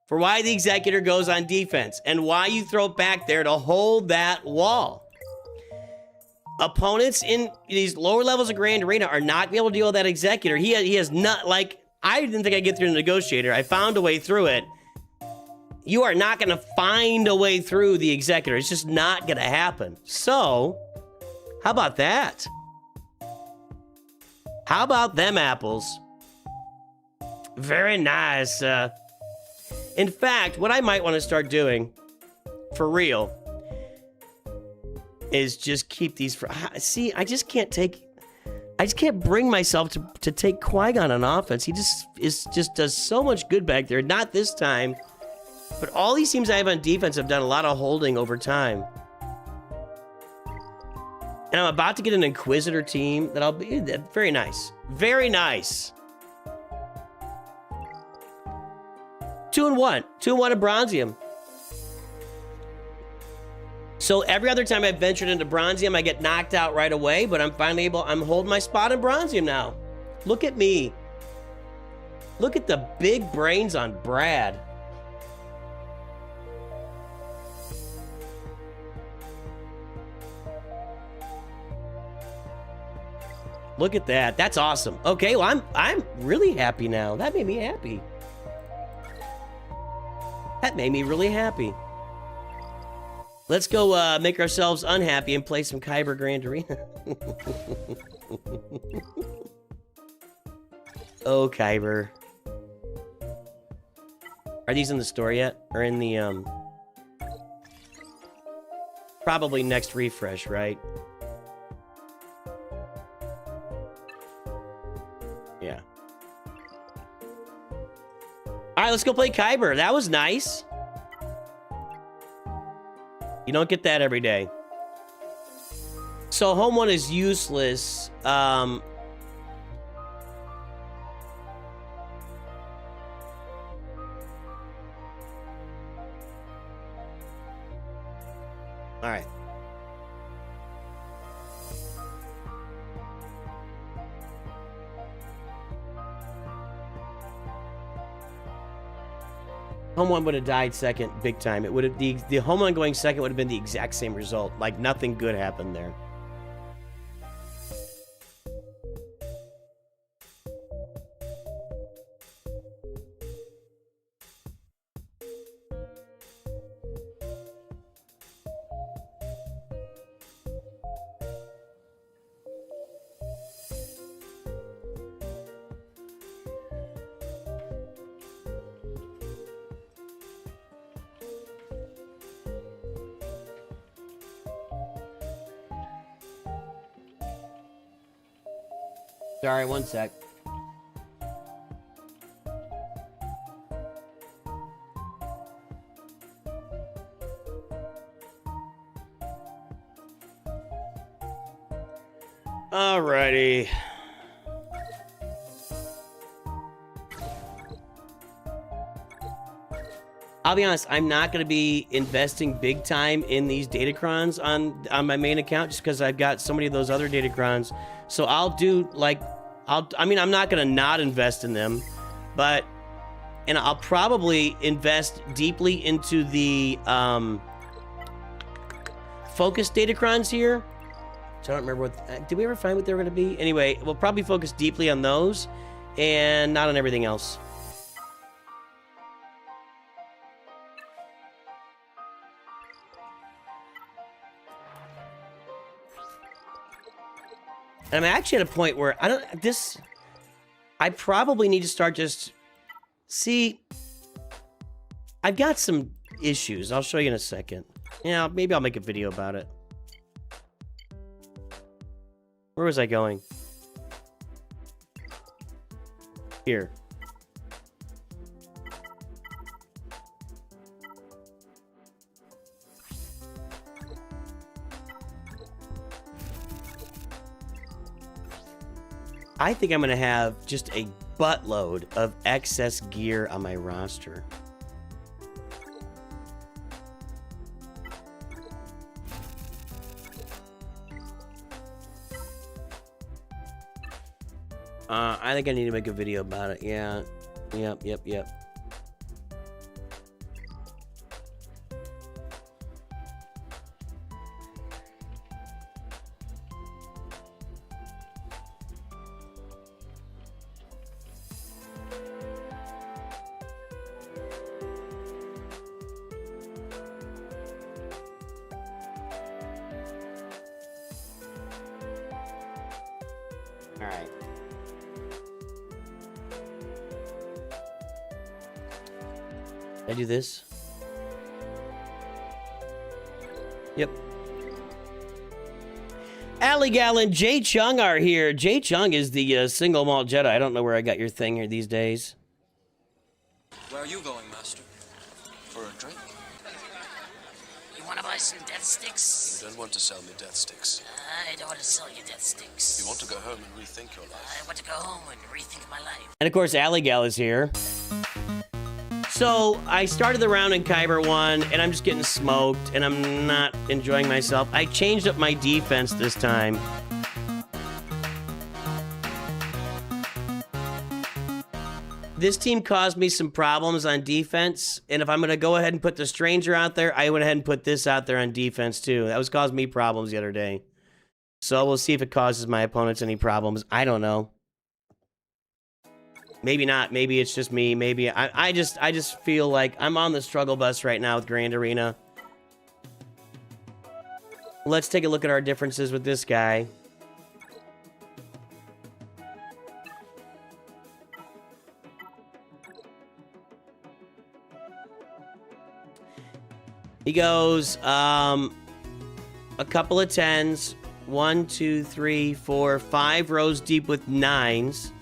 for why the Executor goes on defense and why you throw it back there to hold that wall. Opponents in these lower levels of Grand Arena are not going to be able to deal with that Executor. He has not, like... I didn't think I'd get through the Negotiator. I found a way through it. You are not going to find a way through the Executor. It's just not going to happen. So, how about that? How about them apples? Very nice. In fact, what I might want to start doing, for real, is just keep these... See, I just can't bring myself to take Qui-Gon on offense. He just does so much good back there. Not this time. But all these teams I have on defense have done a lot of holding over time. And I'm about to get an Inquisitor team that I'll be... Very nice. Very nice. 2-1. 2-1 of Bronzium. So every other time I've ventured into Bronzium, I get knocked out right away, but I'm finally able... I'm holding my spot in Bronzium now. Look at me. Look at the big brains on Brad. Look at that. That's awesome. Okay, well, I'm really happy now. That made me happy. That made me really happy. Let's go make ourselves unhappy and play some Kyber Grand Arena. Oh, Kyber. Are these in the store yet? Or in the, probably next refresh, right? Yeah. Alright, let's go play Kyber. That was nice. You don't get that every day. So home one is useless. All right. Home one would have died second, big time. It would have the home one going second would have been the exact same result. Like nothing good happened there. Sorry, one sec. Alrighty. I'll be honest, I'm not going to be investing big time in these Datacrons on my main account just because I've got so many of those other Datacrons. So I'll do like, I mean, I'm not going to not invest in them, but, and I'll probably invest deeply into the focus Datacrons here. So I don't remember what, did we ever find what they were going to be? Anyway, we'll probably focus deeply on those and not on everything else. And I'm actually at a point where I probably need to start just, see, I've got some issues. I'll show you in a second. Yeah, maybe I'll make a video about it. Where was I going? Here. I think I'm going to have just a buttload of excess gear on my roster. I think I need to make a video about it. Yeah. Yep. All right. Did I do this? Yep. Alley Gal and Jay Chung are here. Jay Chung is the single malt Jedi. I don't know where I got your thing here these days. Where are you going, Master? For a drink? You want to buy some death sticks? You don't want to sell me death sticks. I don't want to sell you death sticks. You want to go home and rethink your life. I want to go home and rethink my life. And of course, Alley Gal is here. So, I started the round in Kyber 1, and I'm just getting smoked, and I'm not enjoying myself. I changed up my defense this time. This team caused me some problems on defense, and if I'm going to go ahead and put the Stranger out there, I went ahead and put this out there on defense too. That was causing me problems the other day. So, we'll see if it causes my opponents any problems. I don't know. Maybe not. Maybe it's just me. Maybe I just feel like I'm on the struggle bus right now with Grand Arena. Let's take a look at our differences with this guy. He goes a couple of 10s. 1, 2, 3, 4, 5 rows deep with 9s.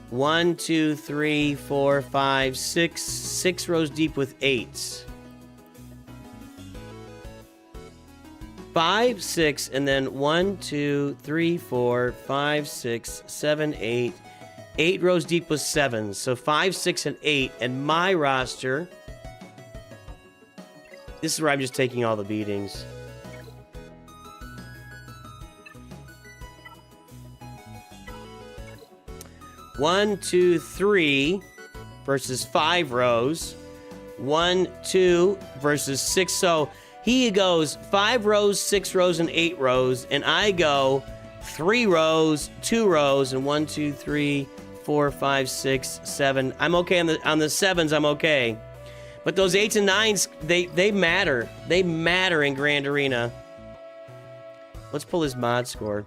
1, 2, 3, 4, 5, 6 rows deep with 8s. 5, 6, and then 1, 2, 3, 4, 5, 6, 7, 8. 8 rows deep with 7s. So 5, 6, and 8. And my roster, this is where I'm just taking all the beatings. One, 2, 3 versus 5 rows. 1, 2 versus 6. So he goes 5 rows, 6 rows, and 8 rows. And I go 3 rows, 2 rows, and 1, 2, 3, 4, 5, 6, 7. I'm okay on the 7s, I'm okay. But those 8s and 9s, they matter. They matter in Grand Arena. Let's pull his mod score.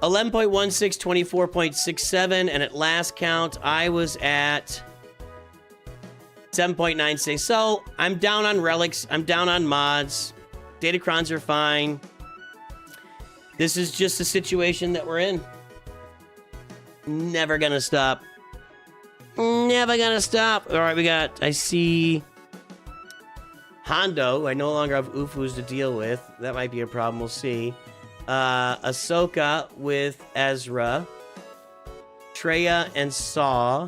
11.16, 24.67, and at last count, I was at 7.96. So, I'm down on relics. I'm down on mods. Datacrons are fine. This is just the situation that we're in. Never gonna stop. Never gonna stop. All right, I see Hondo. I no longer have Ufus to deal with. That might be a problem. We'll see. Ahsoka with Ezra. Traya and Saw.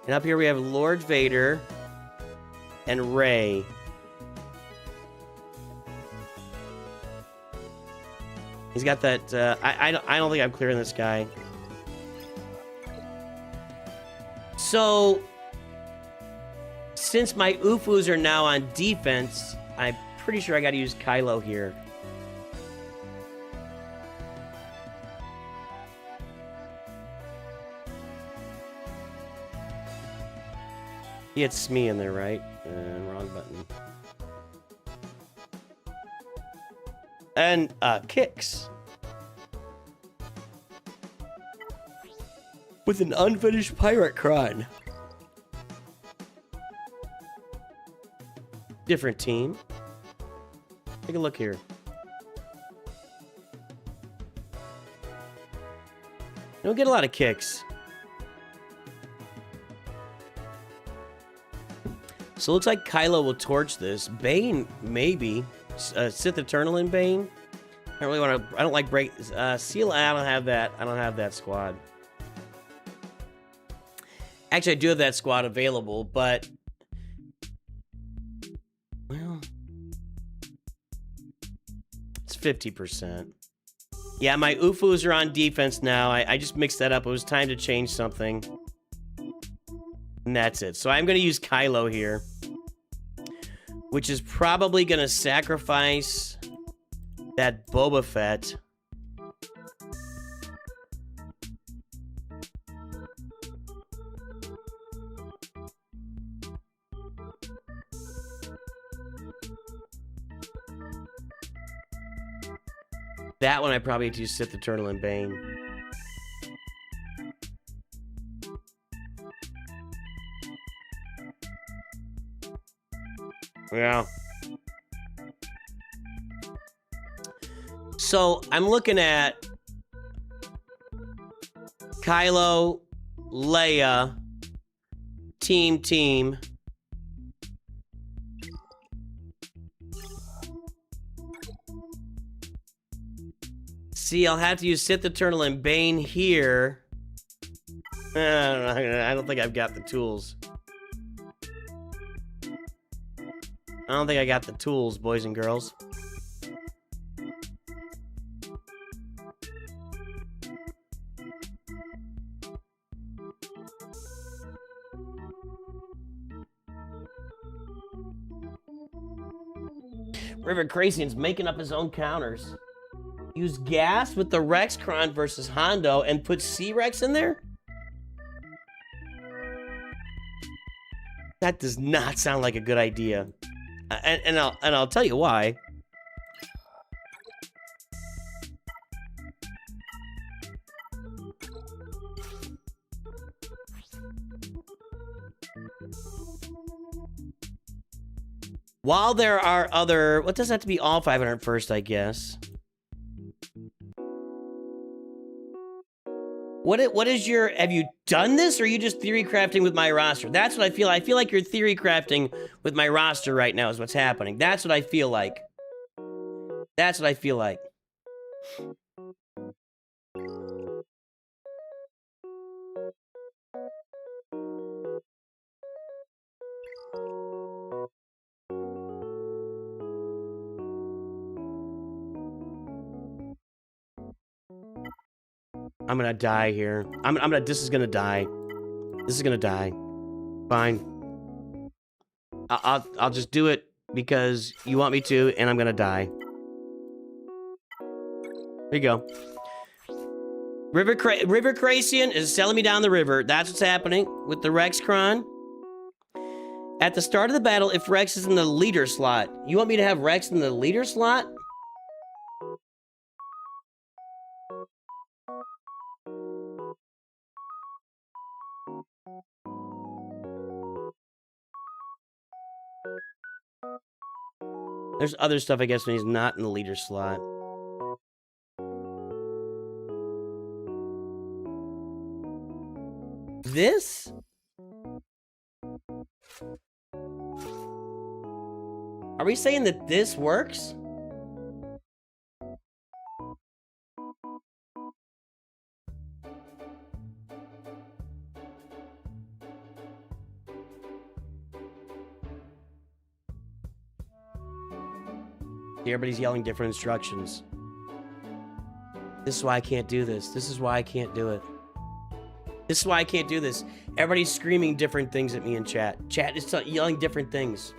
And up here we have Lord Vader and Rey. He's got that. I don't think I'm clearing this guy. So, since my Ufus are now on defense, I'm pretty sure I got to use Kylo here. He had Smee in there, right? Wrong button. And Kicks. With an unfinished Pirate Cron. Different team. Take a look here. Don't get a lot of Kicks. So it looks like Kylo will torch this. Bane, maybe. Sith Eternal in Bane. I don't really want to. I don't like break. Seal. I don't have that. I don't have that squad. Actually, I do have that squad available, but well, it's 50%. Yeah, my Ufus are on defense now. I just mixed that up. It was time to change something. And that's it. So I'm going to use Kylo here, which is probably going to sacrifice that Boba Fett. That one I probably have to use Sith Eternal and Bane. Yeah. So, I'm looking at Kylo, Leia, team. See, I'll have to use Sith Eternal and Bane here. I don't think I've got the tools. I don't think I got the tools, boys and girls. River Crazian's making up his own counters. Use gas with the Rexcron versus Hondo and put C-Rex in there? That does not sound like a good idea. And I'll tell you why. While there are other, what does that have to be all 500 first, I guess. What is your, have you done this, or are you just theory crafting with my roster? That's what I feel. I feel like you're theory crafting with my roster right now is what's happening. That's what I feel like. That's what I feel like. I'm gonna die here. This is gonna die. This is gonna die. Fine. I'll just do it because you want me to, and I'm gonna die. There you go. River Crazian is selling me down the river. That's what's happening with the Rexcron. At the start of the battle, if Rex is in the leader slot, you want me to have Rex in the leader slot? There's other stuff, I guess, when he's not in the leader slot. This? Are we saying that this works? Everybody's yelling different instructions. This is why I can't do this. This is why I can't do it. This is why I can't do this. Everybody's screaming different things at me in chat. Chat is yelling different things.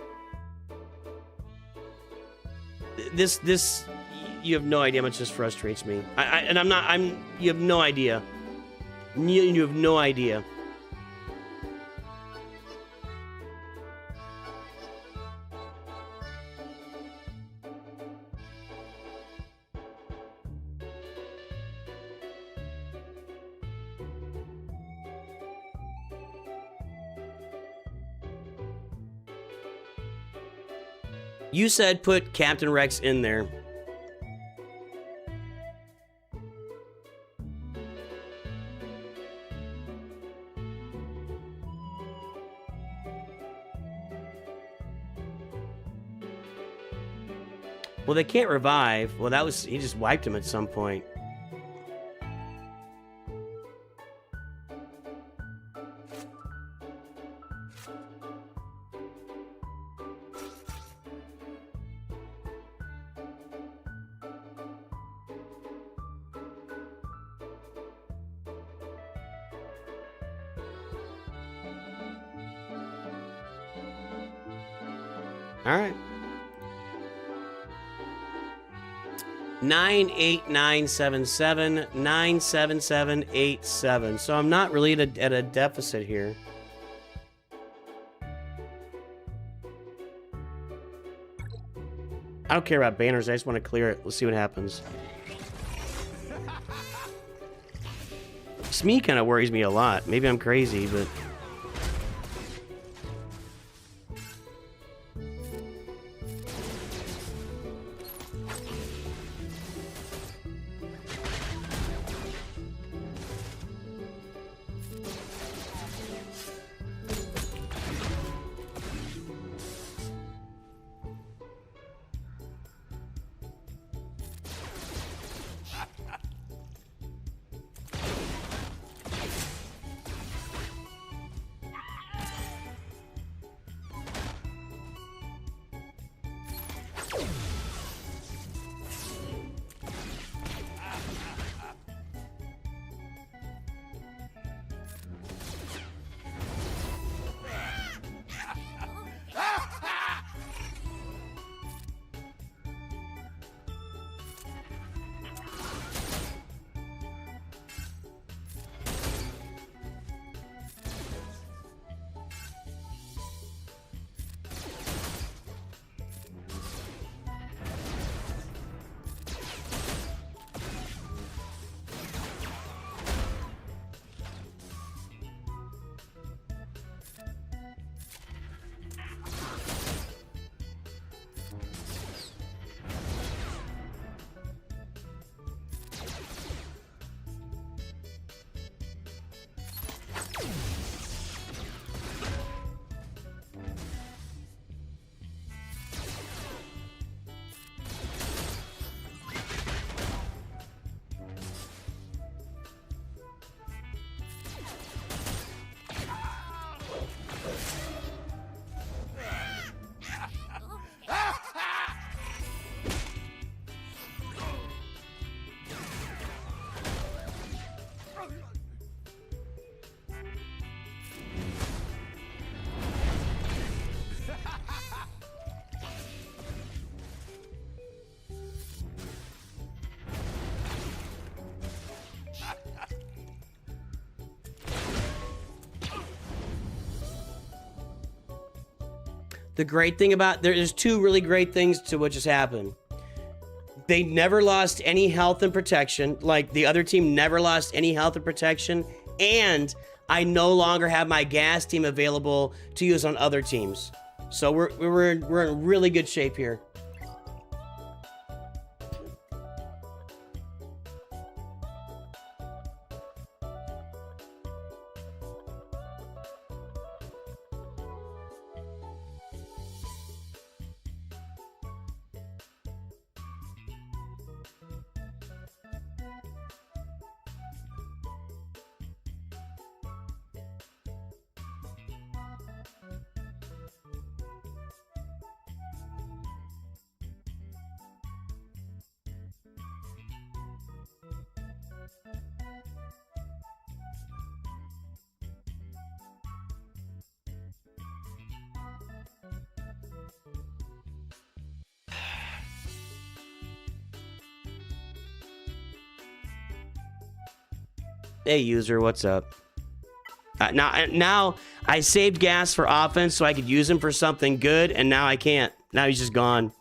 This, you have no idea how much this frustrates me. You have no idea. You have no idea. You said put Captain Rex in there. Well, they can't revive. Well, he just wiped him at some point. All right. 98977 97787. So I'm not really at a deficit here. I don't care about banners. I just want to clear it. Let's see what happens. Smee kind of worries me a lot. Maybe I'm crazy, but... The great thing about... There's two really great things to what just happened. They never lost any health and protection. Like, the other team never lost any health and protection. And I no longer have my gas team available to use on other teams. So we're in really good shape here. Hey, user, what's up? Now I saved gas for offense so I could use him for something good, and now I can't. Now he's just gone.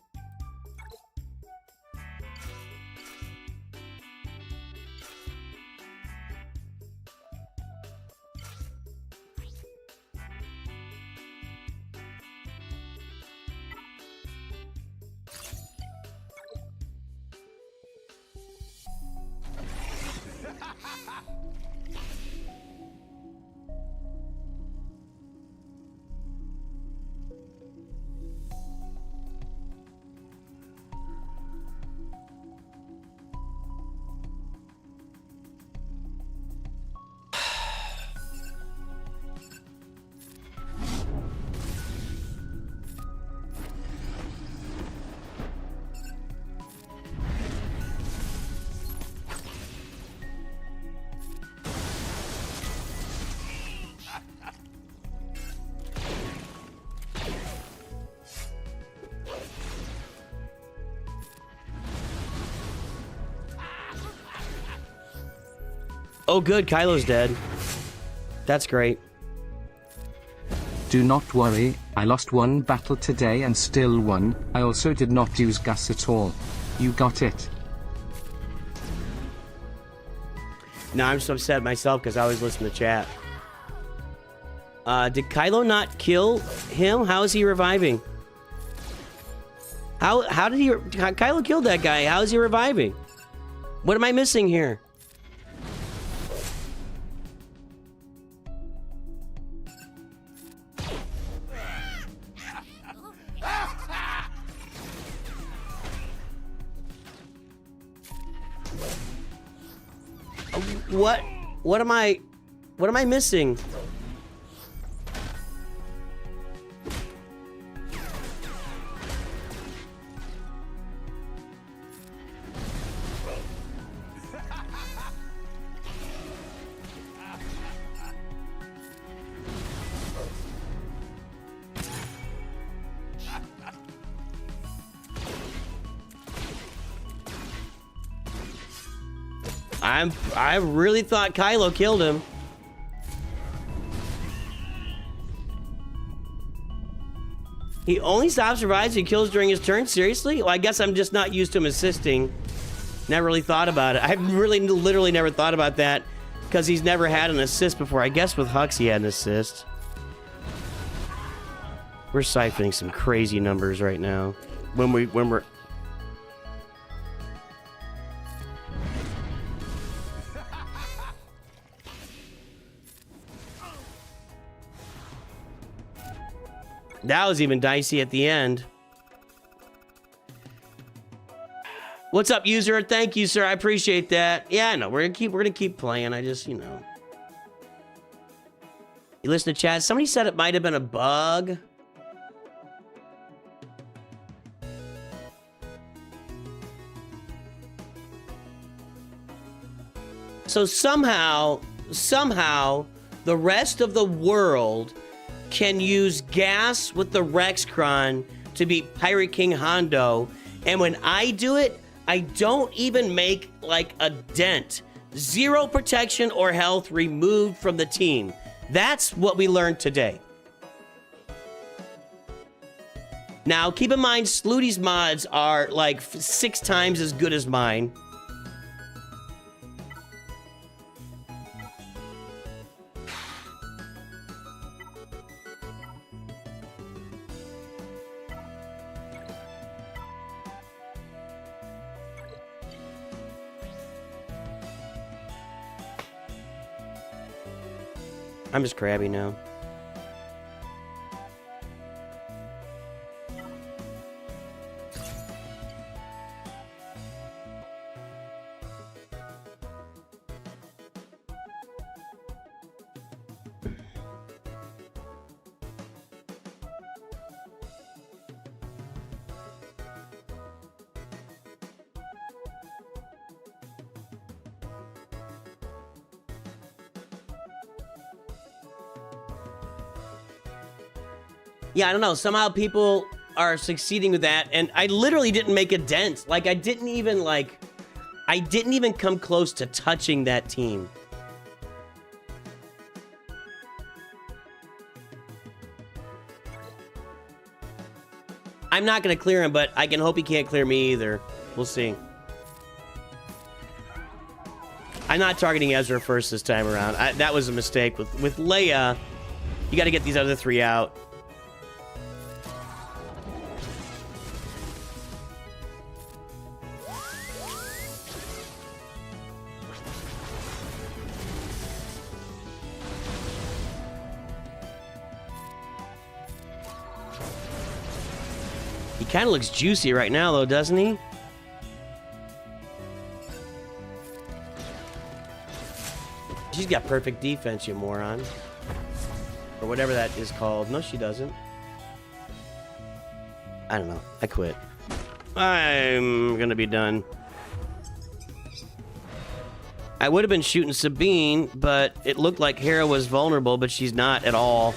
Oh, good. Kylo's dead. That's great. Do not worry, I lost one battle today and still won. I also did not use gas at all. You got it. Now I'm just upset myself because I always listen to chat. Did Kylo not kill him? How is he reviving? How did he... Kylo killed that guy. How is he reviving? What am I missing here? What am I missing? I really thought Kylo killed him. He only stops, revives, and kills during his turn? Seriously? Well, I guess I'm just not used to him assisting. Never really thought about it. I've really literally never thought about that because he's never had an assist before. I guess with Hux he had an assist. We're siphoning some crazy numbers right now. When we're that was even dicey at the end. What's up, user? Thank you, sir. I appreciate that. Yeah, I know. We're gonna keep playing. I just, you know. You listen to chat. Somebody said it might have been a bug. So somehow, the rest of the world can use gas with the Rexcron to beat Pirate King Hondo, and when I do it, I don't even make like a dent. 0 protection or health removed from the team. That's what we learned today. Now, keep in mind, Slooty's mods are like 6 times as good as mine. I'm just crabby now. Yeah, I don't know. Somehow people are succeeding with that, and I literally didn't make a dent. Like, I didn't even come close to touching that team. I'm not going to clear him, but I can hope he can't clear me either. We'll see. I'm not targeting Ezra first this time around. That was a mistake. With Leia, you got to get these other three out. He kind of looks juicy right now, though, doesn't he? She's got perfect defense, you moron. Or whatever that is called. No, she doesn't. I don't know. I quit. I'm gonna be done. I would have been shooting Sabine, but it looked like Hera was vulnerable, but she's not at all.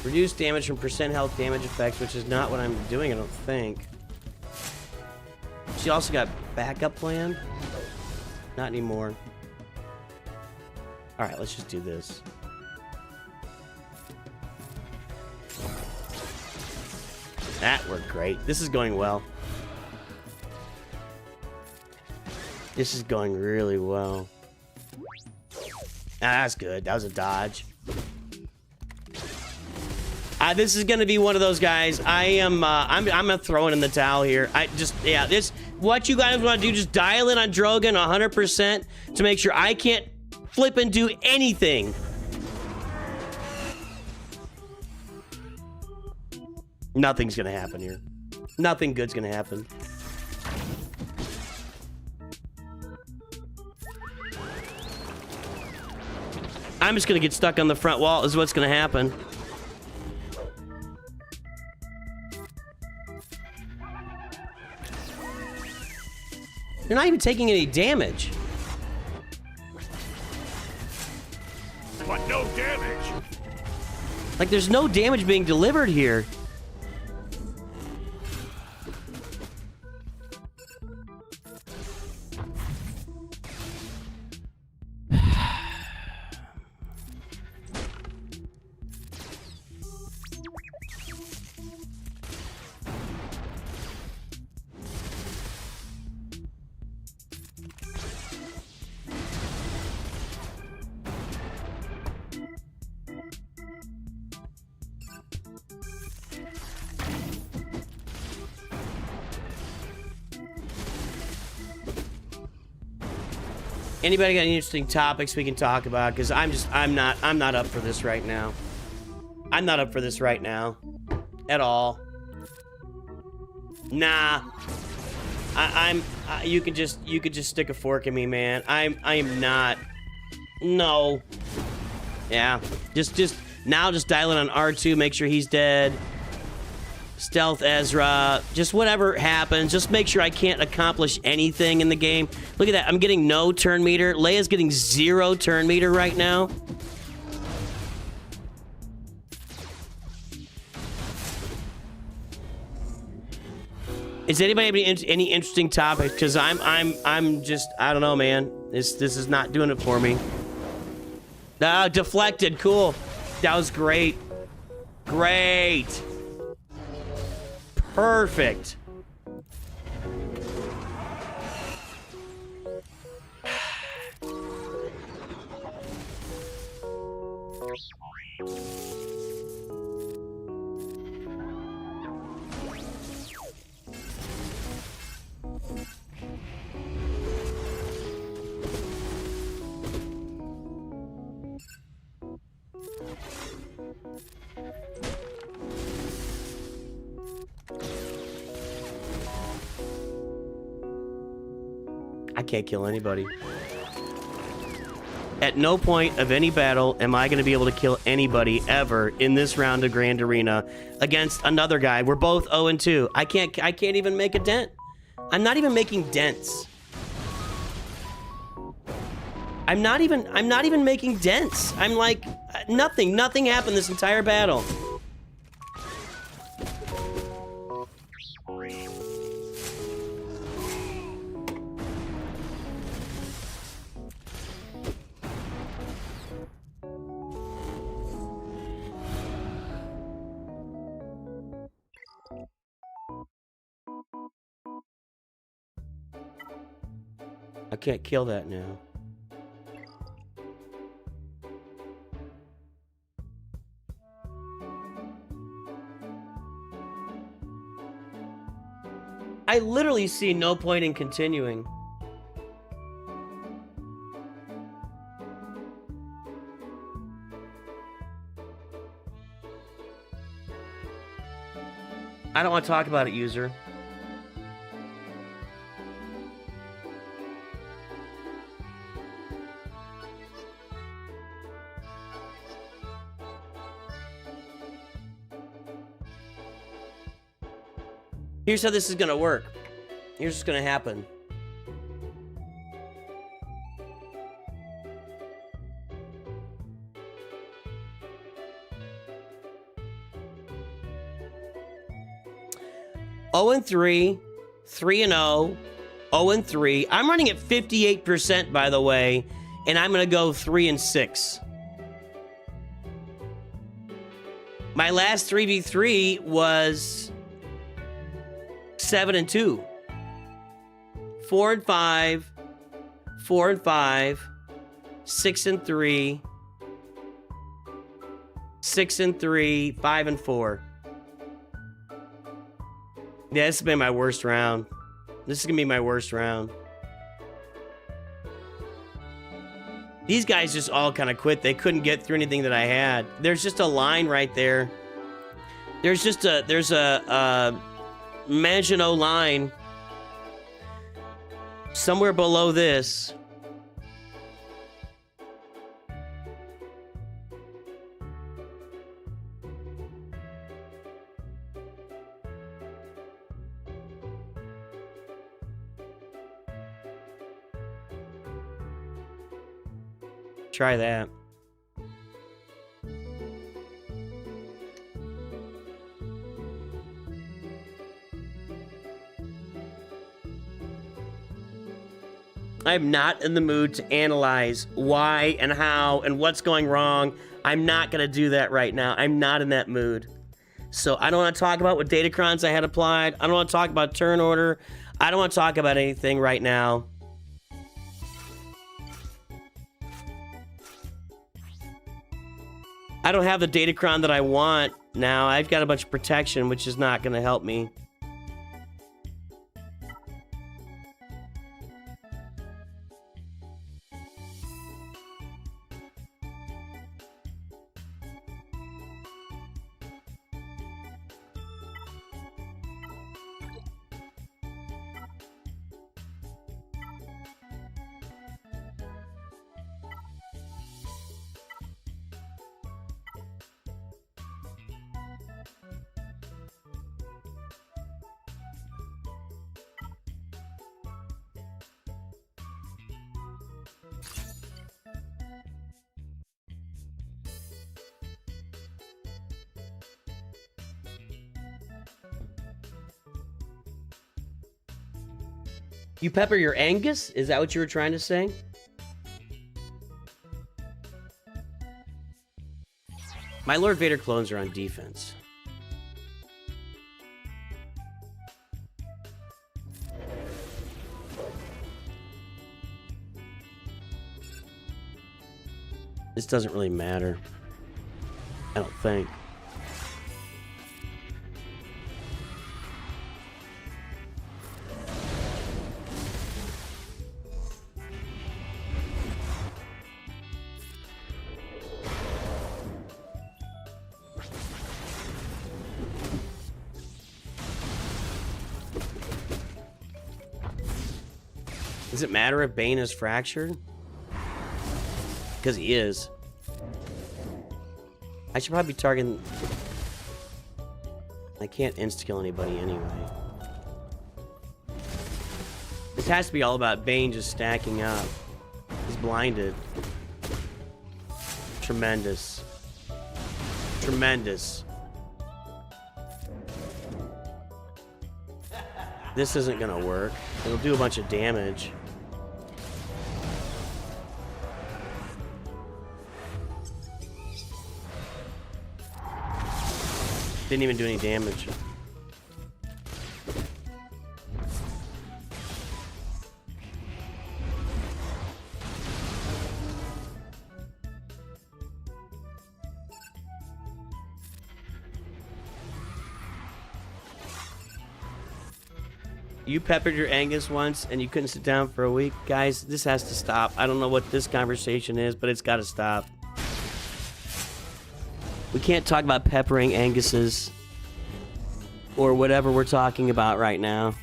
Reduce damage from percent health damage effects, which is not what I'm doing, I don't think. She also got backup plan? Not anymore. Alright, let's just do this. That worked great. This is going well. This is going really well. Ah, that's good. That was a dodge. This is gonna be one of those guys. I'm gonna throw it in the towel here. What you guys want to do, just dial in on Drogon 100% to make sure I can't flip and do anything. Nothing's gonna happen here. Nothing good's gonna happen. I'm just gonna get stuck on the front wall is what's gonna happen. You're not even taking any damage. But no damage. Like, there's no damage being delivered here. Anybody got any interesting topics we can talk about? Because I'm not up for this right now. I'm not up for this right now. At all. Nah. You could just stick a fork in me, man. I am not. No. Yeah. Just dial in on R2, make sure he's dead. Stealth Ezra, just whatever happens, just make sure I can't accomplish anything in the game. Look at that, I'm getting no turn meter. Leia's getting 0 turn meter right now. Is anybody have any interesting topics? Because I'm just, I don't know, man. This is not doing it for me. Ah, deflected, cool. That was great. Great. Perfect. can't kill anybody. At no point of any battle am I going to be able to kill anybody ever in this round of Grand Arena against another guy. We're both 0-2. I can't even make a dent. I'm not even making dents. I'm not even making dents. I'm like, nothing happened this entire battle. I can't kill that now. I literally see no point in continuing. I don't want to talk about it, user. Here's how this is gonna work. Here's what's gonna happen. Oh and 3, 3-0, 0-3. I'm running at 58%, by the way, and I'm gonna go 3-6. My last 3v3 was 7-2, 4-5, 4-5, 6-3, 6-3, 5-4. Yeah, this has been my worst round. This is gonna be my worst round. These guys just all kind of quit. They couldn't get through anything that I had. There's just a line right there. There's a Maginot line somewhere below this. Try that. I'm not in the mood to analyze why and how and what's going wrong. I'm not going to do that right now. I'm not in that mood. So I don't want to talk about what datacrons I had applied. I don't want to talk about turn order. I don't want to talk about anything right now. I don't have the datacron that I want now. I've got a bunch of protection, which is not going to help me. You pepper your Angus? Is that what you were trying to say? My Lord Vader clones are on defense. This doesn't really matter. I don't think. Does it matter if Bane is fractured? Because he is. I should probably be targeting... I can't insta-kill anybody anyway. This has to be all about Bane just stacking up. He's blinded. Tremendous. Tremendous. This isn't gonna work. It'll do a bunch of damage. Didn't even do any damage. You peppered your Angus once and you couldn't sit down for a week. Guys, this has to stop. I don't know what this conversation is, but it's got to stop. We can't talk about peppering Angus's or whatever we're talking about right now.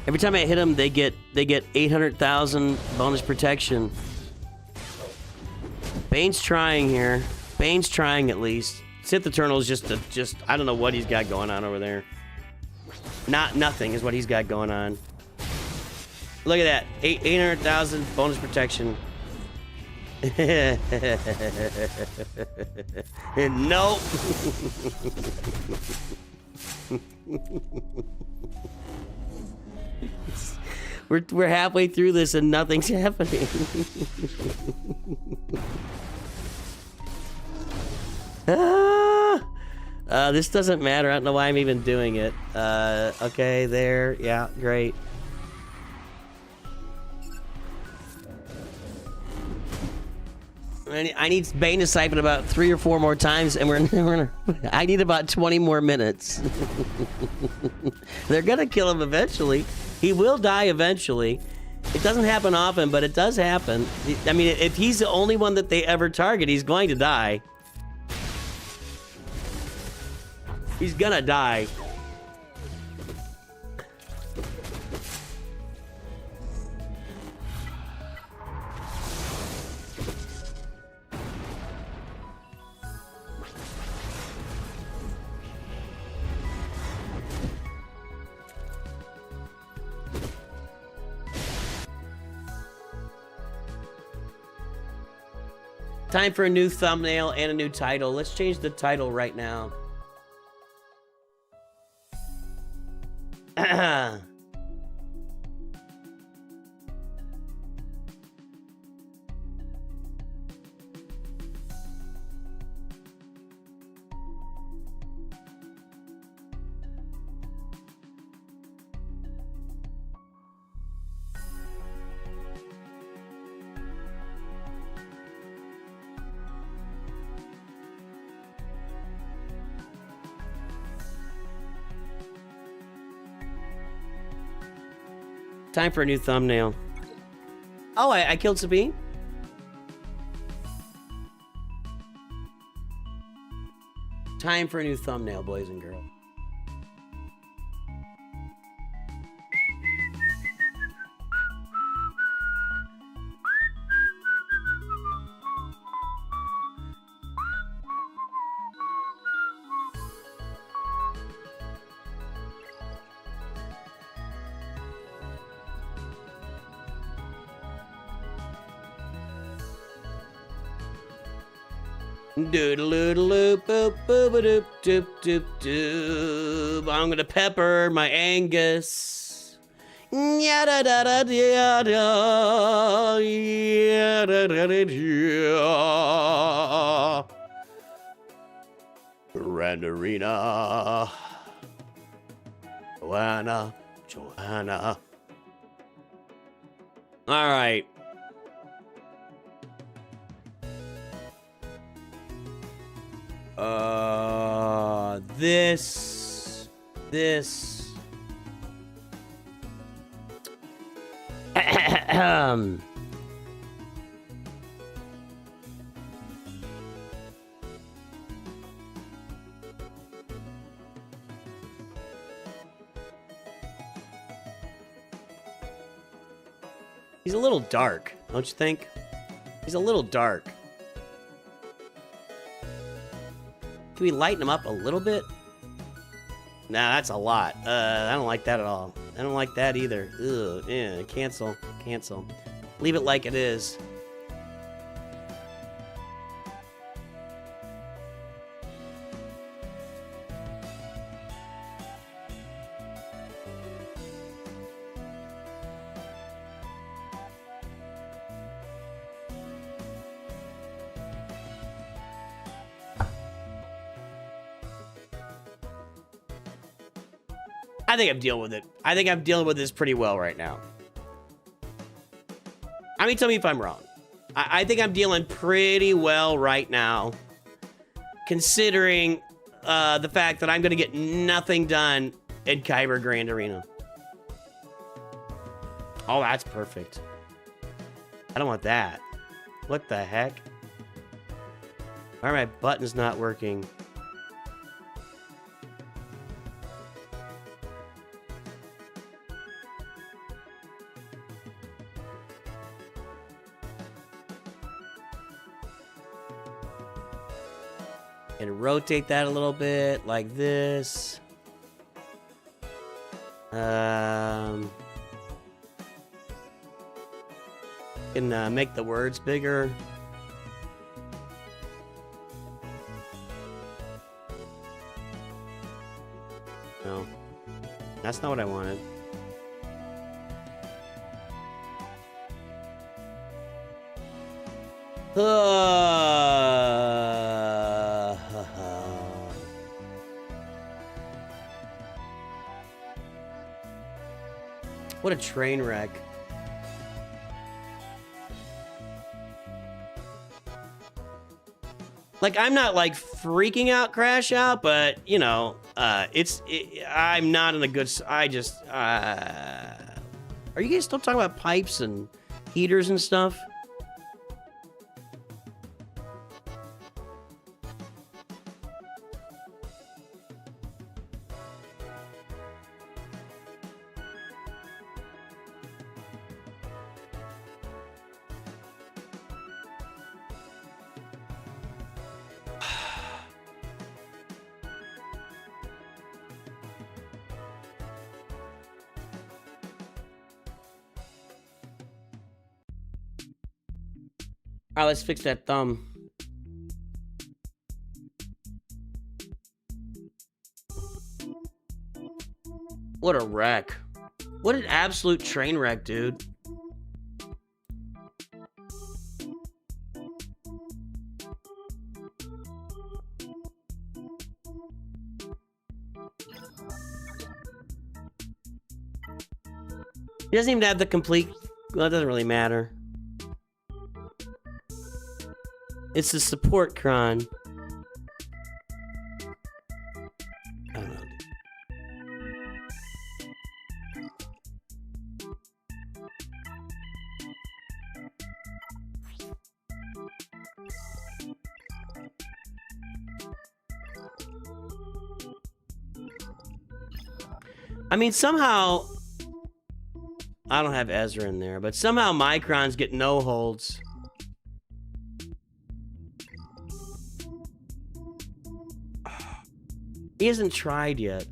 Every time I hit them, they get 800,000 bonus protection. Bane's trying here. Bane's trying at least. Sith Eternal's just I don't know what he's got going on over there. Nothing is what he's got going on. Look at that. 800,000 bonus protection. Nope. We're halfway through this and nothing's happening. This doesn't matter. I don't know why I'm even doing it. Okay, there. Yeah, great. I need Bane to siphon about 3 or 4 more times, and I need about 20 more minutes. They're gonna kill him eventually. He will die eventually. It doesn't happen often, but it does happen. I mean, if he's the only one that they ever target, he's going to die. He's gonna die. Time for a new thumbnail and a new title. Let's change the title right now. Time for a new thumbnail. Oh, I killed Sabine? Time for a new thumbnail, boys and girls. Doodle-doop, boop, boop, doop, doop, doop, doop. I'm gonna pepper my Angus. Randarina. Joanna. All right. This. He's a little dark, don't you think? He's a little dark. Can we lighten him up a little bit? Nah, that's a lot. I don't like that at all. I don't like that either. Ugh, yeah, cancel. Cancel. Leave it like it is. I think I'm dealing with it. I think I'm dealing with this pretty well right now. I mean, tell me if I'm wrong. I think I'm dealing pretty well right now, considering the fact that I'm going to get nothing done in Kyber Grand Arena. Oh, that's perfect. I don't want that. What the heck? Why are my buttons not working? And rotate that a little bit, like this. Can make the words bigger. No, that's not what I wanted. What a train wreck. Like, I'm not like freaking out crash out, but you know, I'm not in a good, are you guys still talking about pipes and heaters and stuff? All right, let's fix that thumb. What a wreck. What an absolute train wreck, dude. He doesn't even have the complete... Well, it doesn't really matter. It's the support cron. I don't know. I mean, somehow... I don't have Ezra in there, but somehow Microns get no holds. He hasn't tried yet.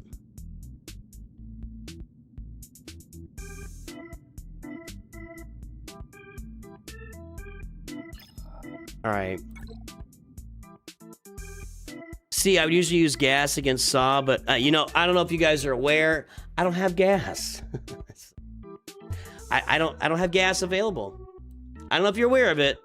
All right. See, I would usually use gas against Saw, but you know, I don't know if you guys are aware. I don't have gas. I don't have gas available. I don't know if you're aware of it.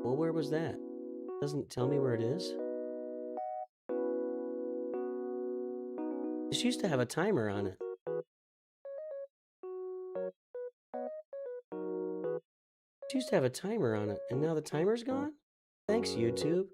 Well, where was that? Doesn't tell me where it is. This used to have a timer on it. It used to have a timer on it, and now the timer's gone? Thanks, YouTube.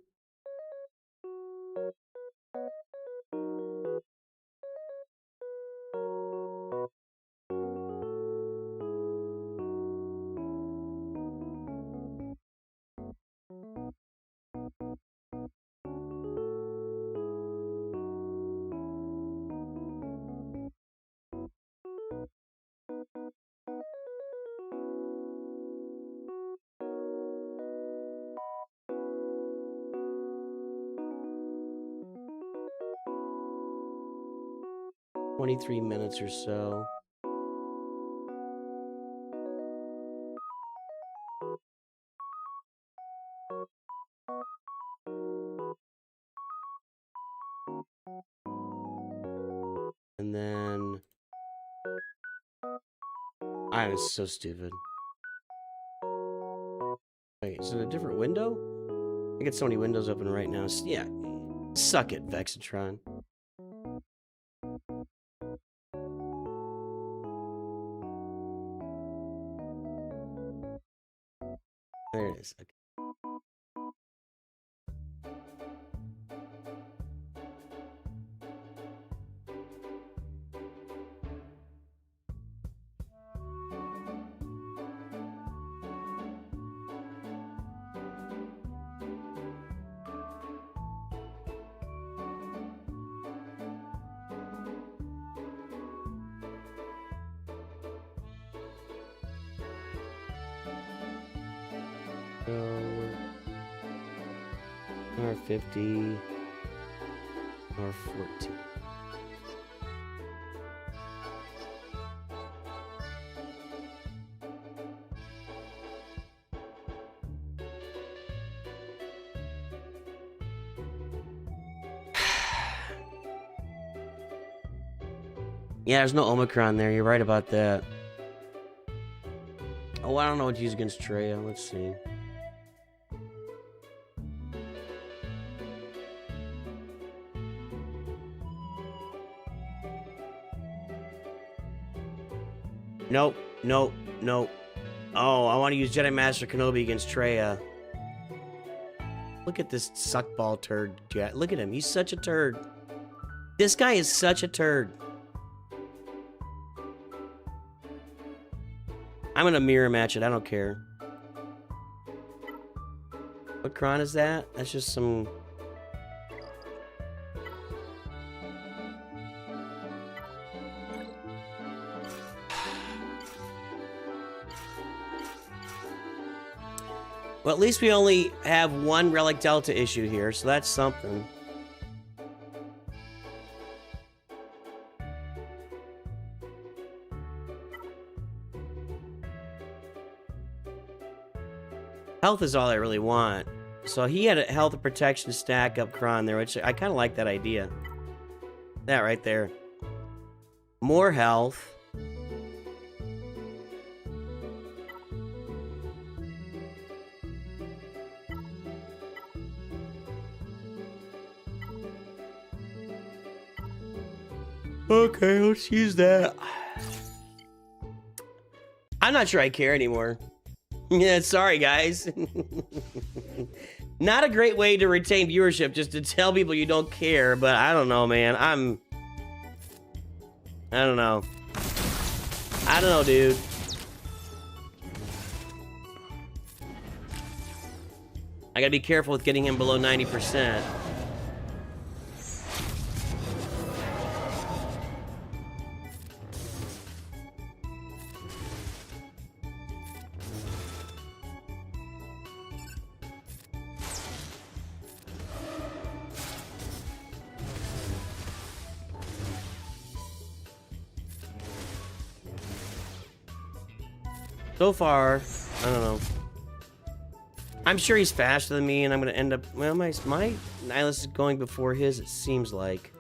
"23 minutes or so." And then I was so stupid. Wait, is it a different window? I got so many windows open right now. Yeah, suck it, Vexatron. There it is. Okay. R50, R14. Yeah, there's no Omicron there. You're right about that. Oh, I don't know what to use against Treya. Let's see. Nope, nope, nope. Oh, I want to use Jedi Master Kenobi against Treya. Look at this suckball turd. Look at him. He's such a turd. This guy is such a turd. I'm going to mirror match it. I don't care. What cron is that? That's just some... Well, at least we only have one Relic Delta issue here, so that's something. Health is all I really want. So he had a health and protection stack up cron there, which I kind of like that idea. That right there. More health. Okay, let's use that. I'm not sure I care anymore. Yeah, sorry, guys. Not a great way to retain viewership, just to tell people you don't care, but I don't know, man. I don't know. I don't know, dude. I gotta be careful with getting him below 90%. So far, I don't know. I'm sure he's faster than me, and I'm gonna end up. Well, my Nihilus is going before his. It seems like.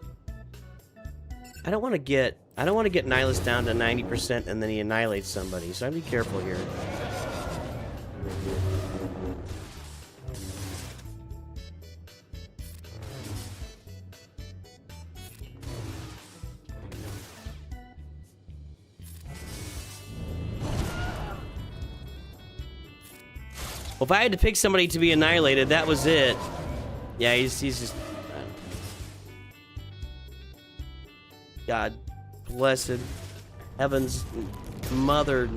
I don't want to get Nihilus down to 90% and then he annihilates somebody. So I'd be careful here. Well, if I had to pick somebody to be annihilated, that was it. Yeah, he's just... God blessed heaven's mother.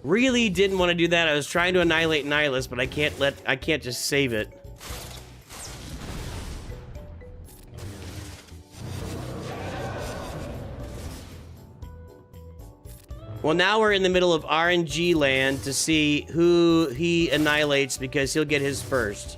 Really didn't want to do that. I was trying to annihilate Nihilus, but I can't just save it. Well, now we're in the middle of RNG land to see who he annihilates because he'll get his first.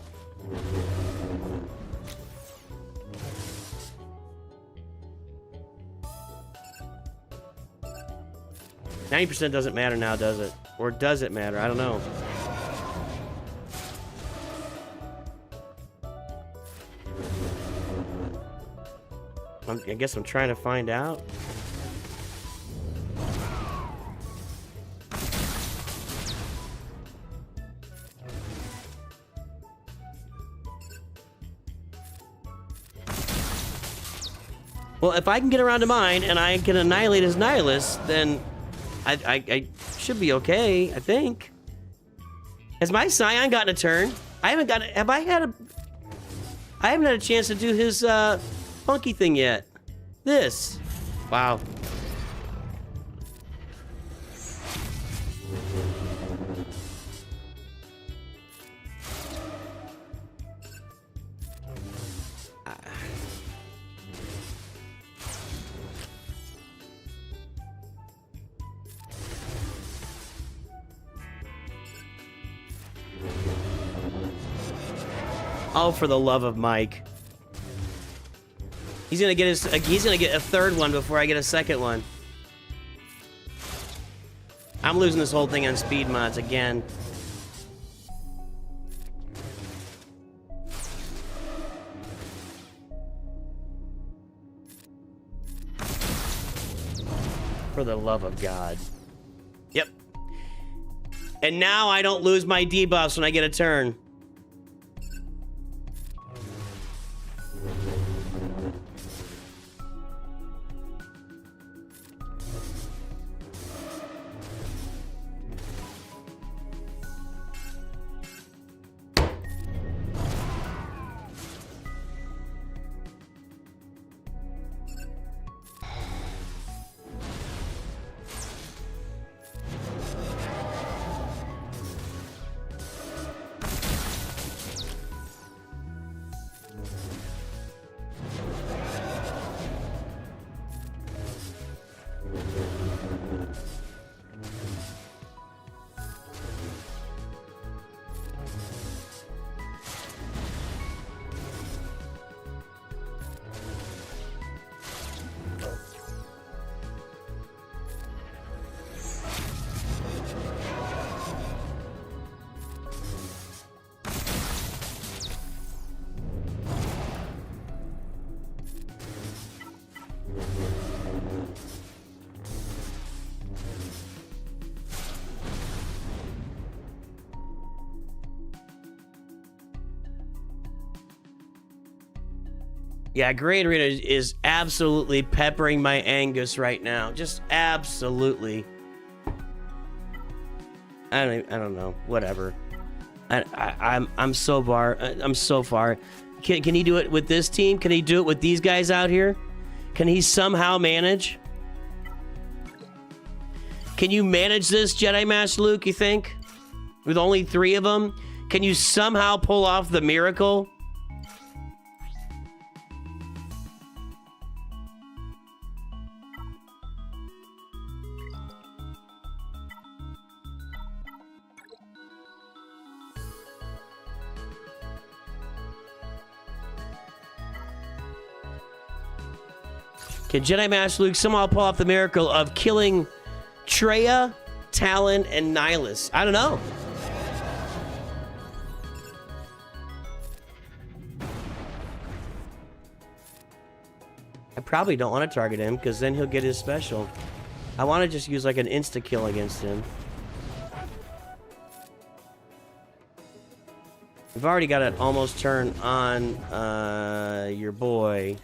%90 doesn't matter now, does it? Or does it matter? I don't know. I guess I'm trying to find out. Well, if I can get around to mine and I can annihilate his Nihilus, then I should be okay, I think. Has my Scion gotten a turn? I haven't got. Have I had a? I haven't had a chance to do his funky thing yet. This. Wow. Oh, for the love of Mike. He's gonna get a third one before I get a second one. I'm losing this whole thing on speed mods again. For the love of God. Yep. And now I don't lose my debuffs when I get a turn. Yeah, Great Arena is absolutely peppering my Angus right now. Just absolutely. I don't know. Whatever. I'm so far. I'm so far. Can he do it with this team? Can he do it with these guys out here? Can he somehow manage? Can you manage this, Jedi Master Luke, you think? With only 3 of them? Can you somehow pull off the miracle? Can Jedi Master Luke somehow pull off the miracle of killing Traya, Talon, and Nihilus? I don't know. I probably don't want to target him because then he'll get his special. I want to just use like an insta-kill against him. You've already got it almost turned on your boy.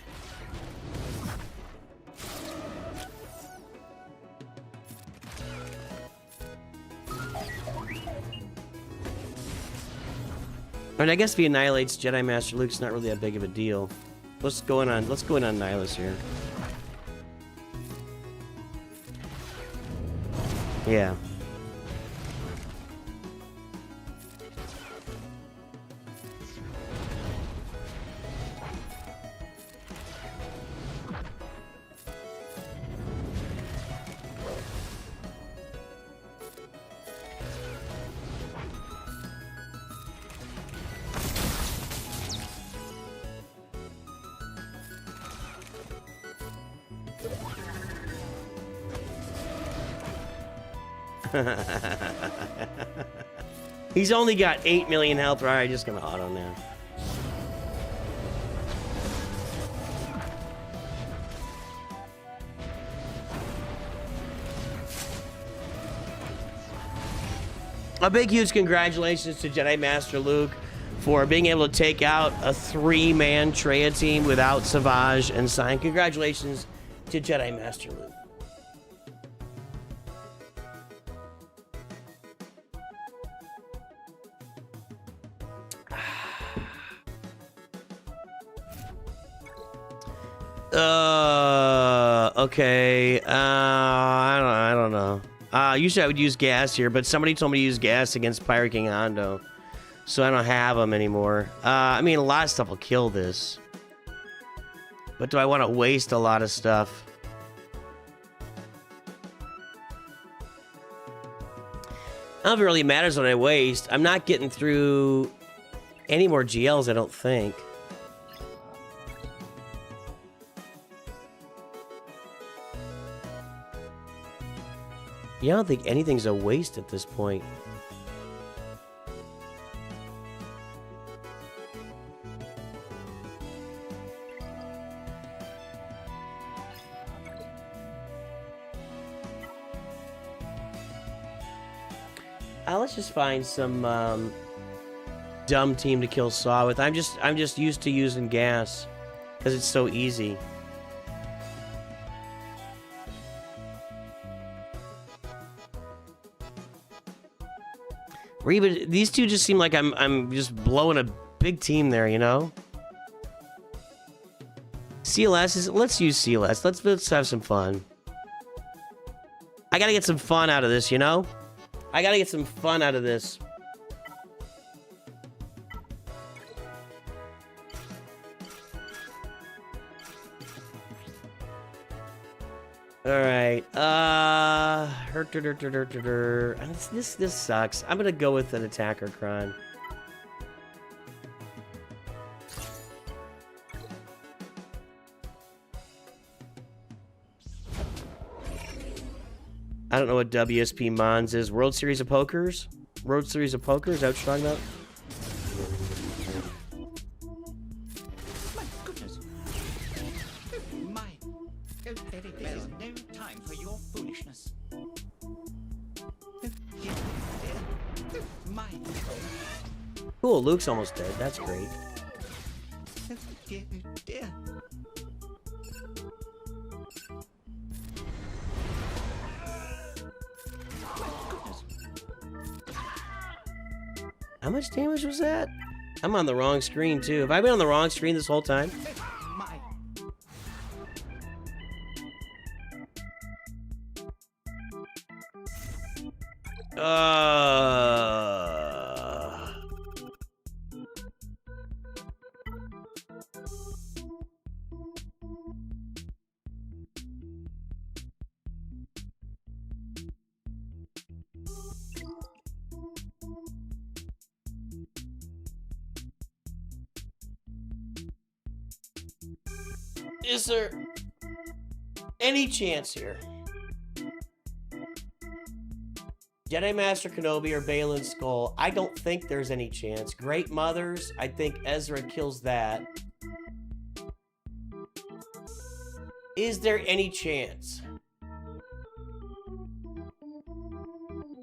And I guess if he annihilates Jedi Master Luke, it's not really that big of a deal. What's going on? Let's go in on Nihilus here. Yeah. He's only got 8 million health. Right, just gonna auto now. A big, huge congratulations to Jedi Master Luke for being able to take out a 3-man Traya team without Savage and Sign. Congratulations to Jedi Master Luke. Okay. I don't know. Usually I would use gas here, but somebody told me to use gas against Pirate King Hondo, so I don't have them anymore. I mean, a lot of stuff will kill this, but do I want to waste a lot of stuff? I don't know if it really matters what I waste. I'm not getting through any more GLs, I don't think. Yeah, I don't think anything's a waste at this point. Let's just find some dumb team to kill Saw with. I'm just used to using gas because it's so easy. Reba, these two just seem like I'm just blowing a big team there, you know? CLS is, let's use CLS. Let's have some fun. I gotta get some fun out of this, you know? I gotta get some fun out of this. Alright, this sucks. I'm gonna go with an attacker Kron. I don't know what WSP Mons is. World Series of Pokers? World Series of Poker? Is that what you're talking about? My goodness. My. There is no time for your foolishness. My. Cool, Luke's almost dead. That's great. Dear. How much damage was that? I'm on the wrong screen, too. Have I been on the wrong screen this whole time? My. Is there any chance here? Jedi Master Kenobi or Balin's Skull? I don't think there's any chance. Great Mothers, I think Ezra kills that. Is there any chance?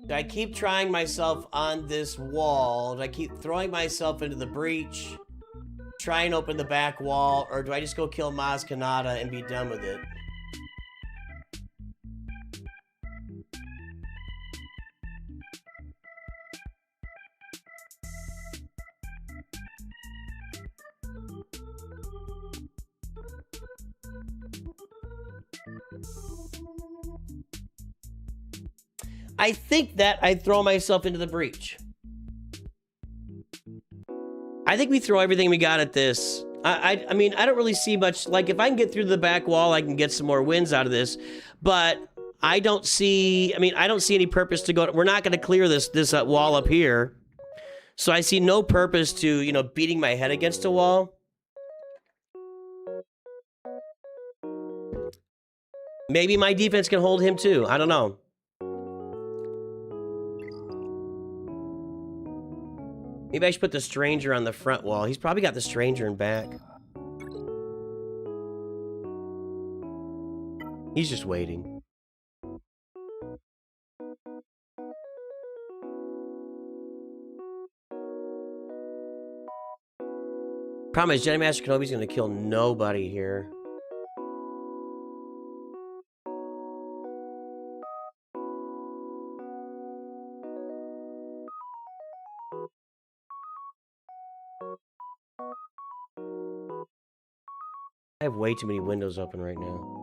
Do I keep trying myself on this wall? Do I keep throwing myself into the breach? Try and open the back wall? Or do I just go kill Maz Kanata and be done with it? I think that I throw myself into the breach. I think we throw everything we got at this. I mean, I don't really see much. Like, if I can get through the back wall, I can get some more wins out of this. But I don't see, I mean, I don't see any purpose to go. We're not going to clear this wall up here. So I see no purpose to, you know, beating my head against a wall. Maybe my defense can hold him too. I don't know. Maybe I should put the stranger on the front wall. He's probably got the stranger in back. He's just waiting. Problem is, Jedi Master Kenobi's gonna kill nobody here. I have way too many windows open right now.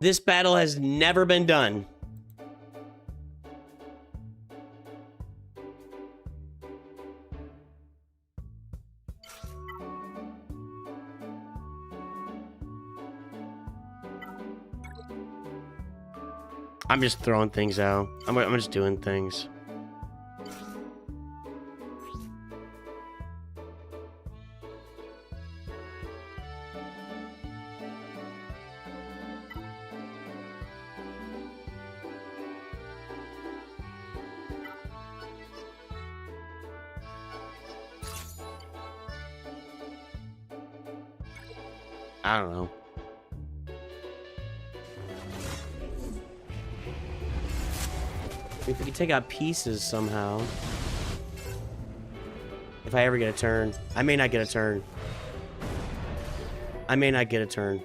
This battle has never been done. I'm just throwing things out. I'm just doing things. I don't know. If we could take out pieces somehow. If I ever get a turn. I may not get a turn. I may not get a turn.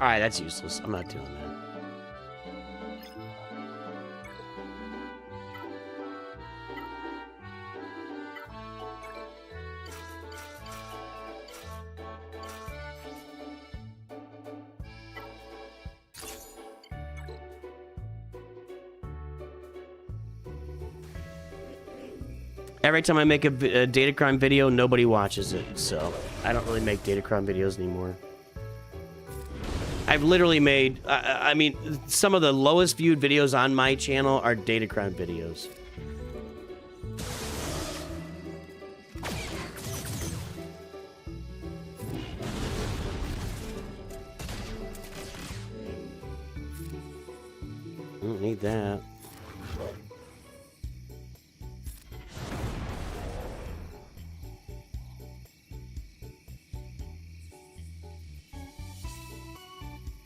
Alright, that's useless. I'm not doing that. Every time I make a Datacron video, nobody watches it, so I don't really make Datacron videos anymore. I've literally made, I mean, some of the lowest viewed videos on my channel are Datacron videos. I don't need that.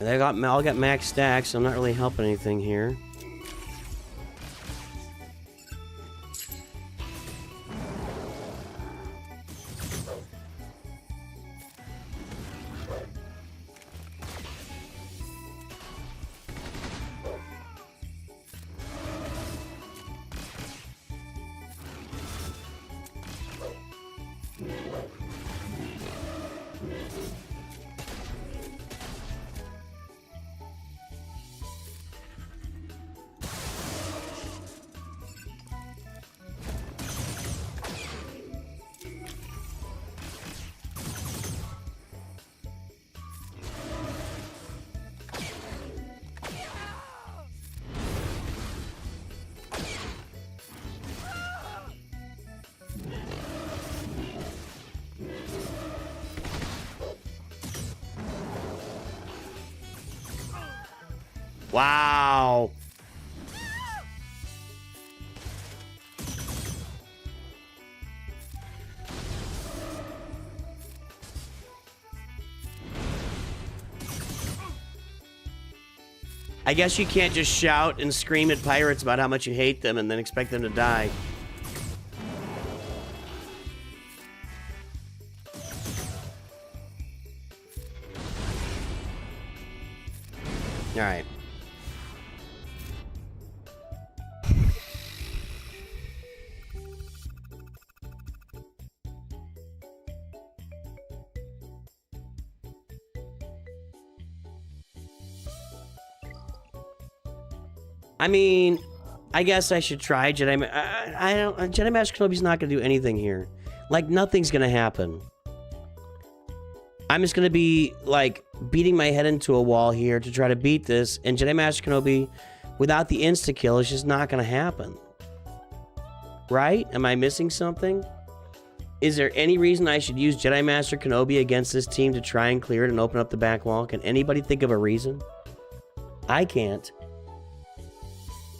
They all got max stacks, so I'm not really helping anything here. Wow. I guess you can't just shout and scream at pirates about how much you hate them and then expect them to die. All right. I mean, I guess I should try Jedi. I don't. Jedi Master Kenobi's not going to do anything here. Like, nothing's going to happen. I'm just going to be, like, beating my head into a wall here to try to beat this. And Jedi Master Kenobi, without the insta-kill, is just not going to happen. Right? Am I missing something? Is there any reason I should use Jedi Master Kenobi against this team to try and clear it and open up the back wall? Can anybody think of a reason? I can't.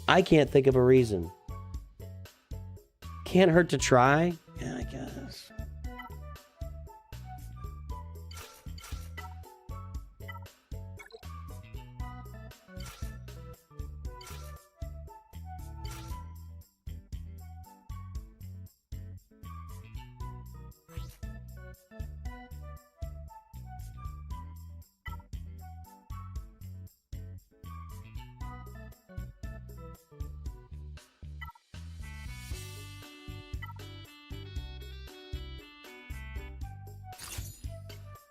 I can't think of a reason. Can't hurt to try? Yeah, I guess.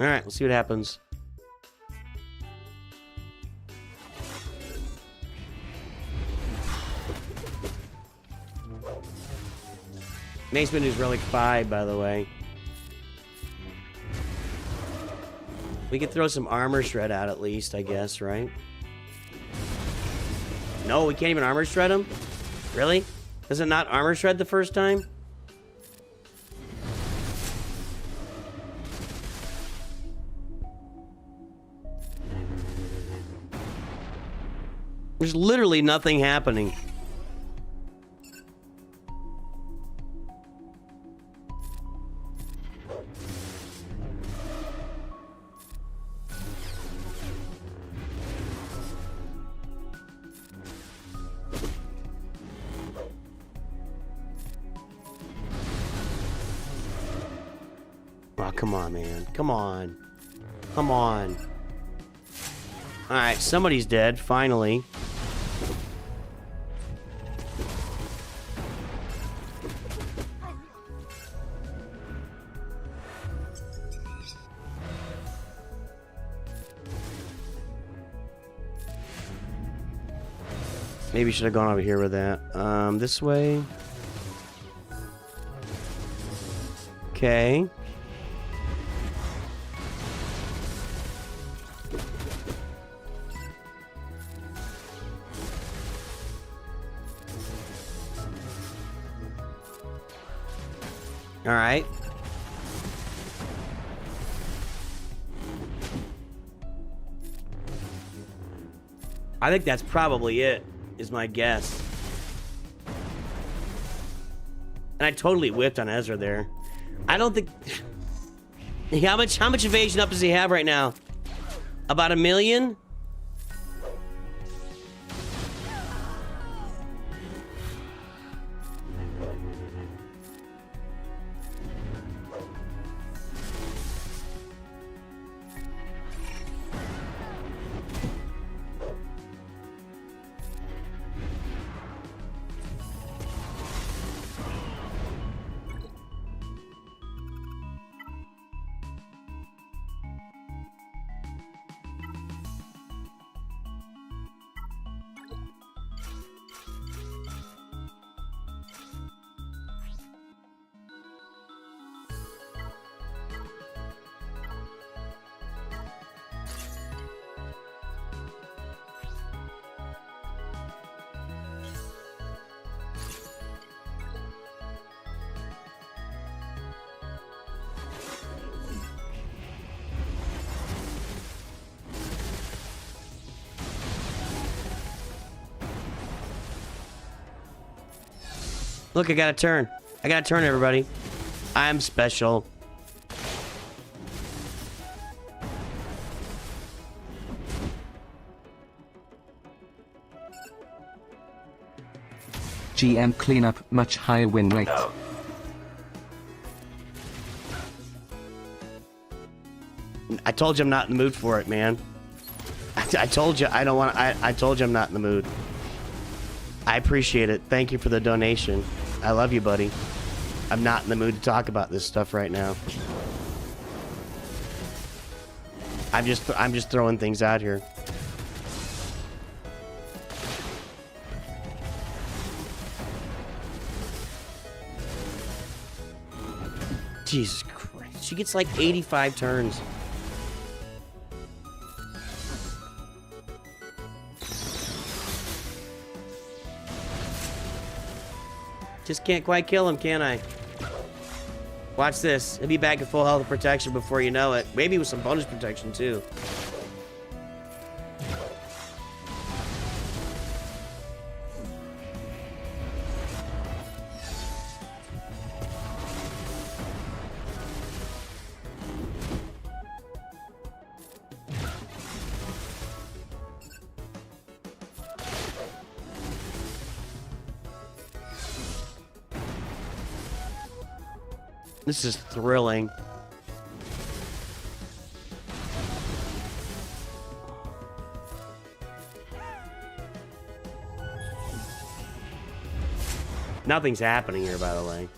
All right, let's see what happens. Mace Windu's Relic 5, by the way. We could throw some armor shred out at least, I guess, right? No, we can't even armor shred him? Really? Does it not armor shred the first time? There's literally nothing happening. Oh, come on, man. Come on. Come on. Alright, somebody's dead, finally. Maybe should have gone over here with that. This way. Okay. All right. I think that's probably it, is my guess. And I totally whipped on Ezra there. I don't think... How much evasion up does he have right now? About 1 million? Look, I got a turn. I got a turn, everybody. I'm special. GM cleanup, much higher win rate. I told you I'm not in the mood for it, man. I told you I don't want. I told you I'm not in the mood. I appreciate it. Thank you for the donation. I love you, buddy. I'm not in the mood to talk about this stuff right now. I'm just throwing things out here. Jesus Christ. She gets like 85 turns. Just can't quite kill him, can I? Watch this. He'll be back at full health and protection before you know it. Maybe with some bonus protection, too. This is thrilling. Nothing's happening here, by the way.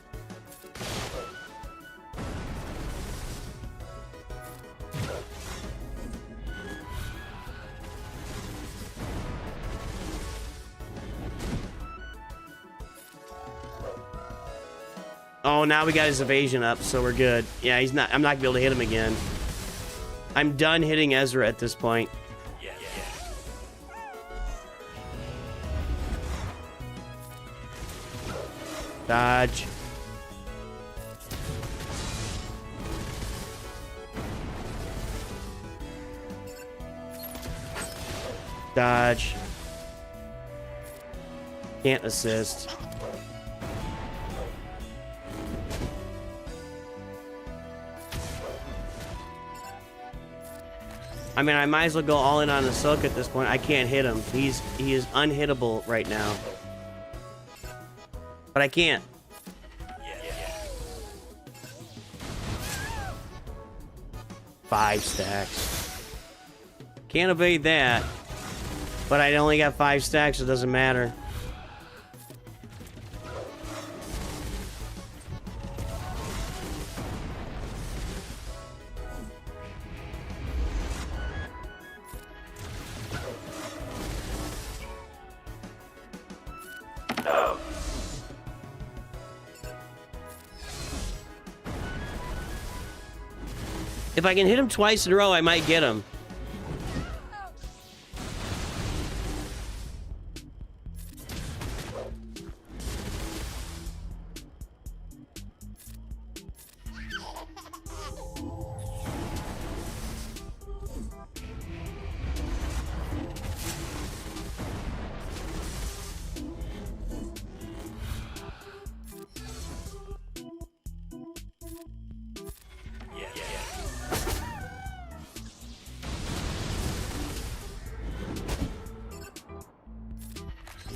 Oh, now we got his evasion up, so we're good. Yeah, he's not. I'm not gonna be able to hit him again. I'm done hitting Ezra at this point. Dodge. Dodge. Can't assist. I mean, I might as well go all in on the Silk at this point. I can't hit him. He is unhittable right now. But I can't. Five stacks. Can't evade that. But I only got 5 stacks, so it doesn't matter. If I can hit him twice in a row, I might get him.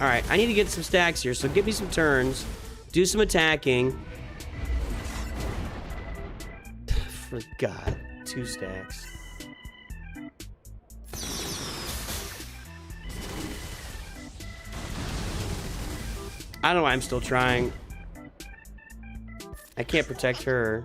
Alright, I need to get some stacks here, so give me some turns. Do some attacking. For God, 2 stacks. I don't know why I'm still trying. I can't protect her.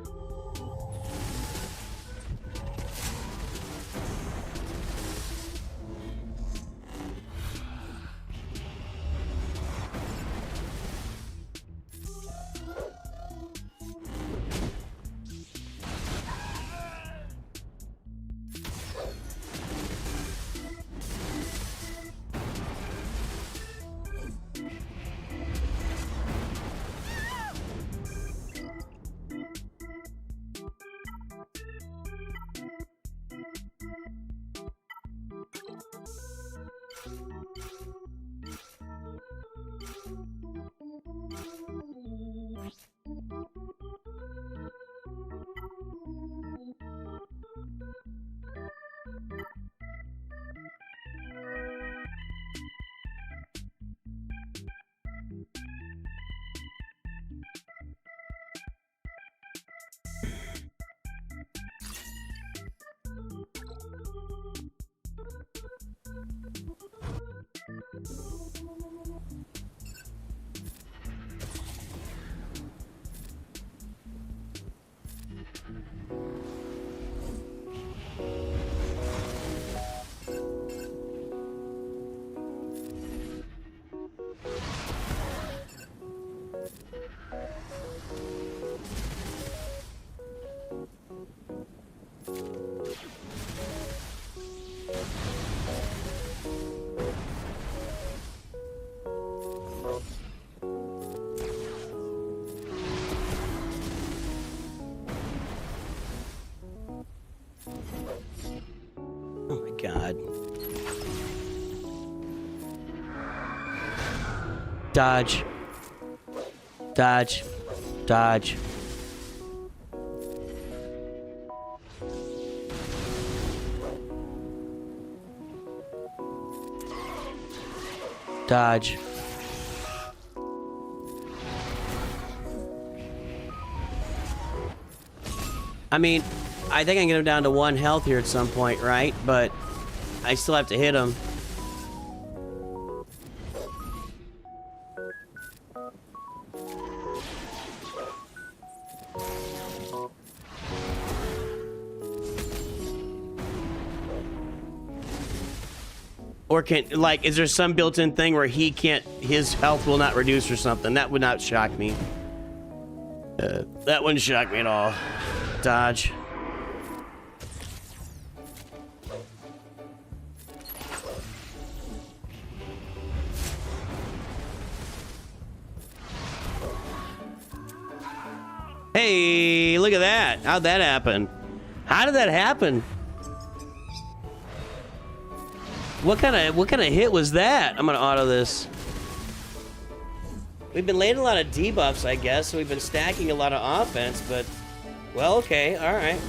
God. Dodge. Dodge. Dodge. Dodge. I mean, I think I can get him down to 1 health here at some point, right? But I still have to hit him. Or can, like, is there some built-in thing where he can't, his health will not reduce or something? That would not shock me. That wouldn't shock me at all. Dodge. Hey, look at that. How'd that happen? How did that happen? What kind of hit was that? I'm gonna auto this. We've been laying a lot of debuffs, I guess, so we've been stacking a lot of offense, but well, okay, all right.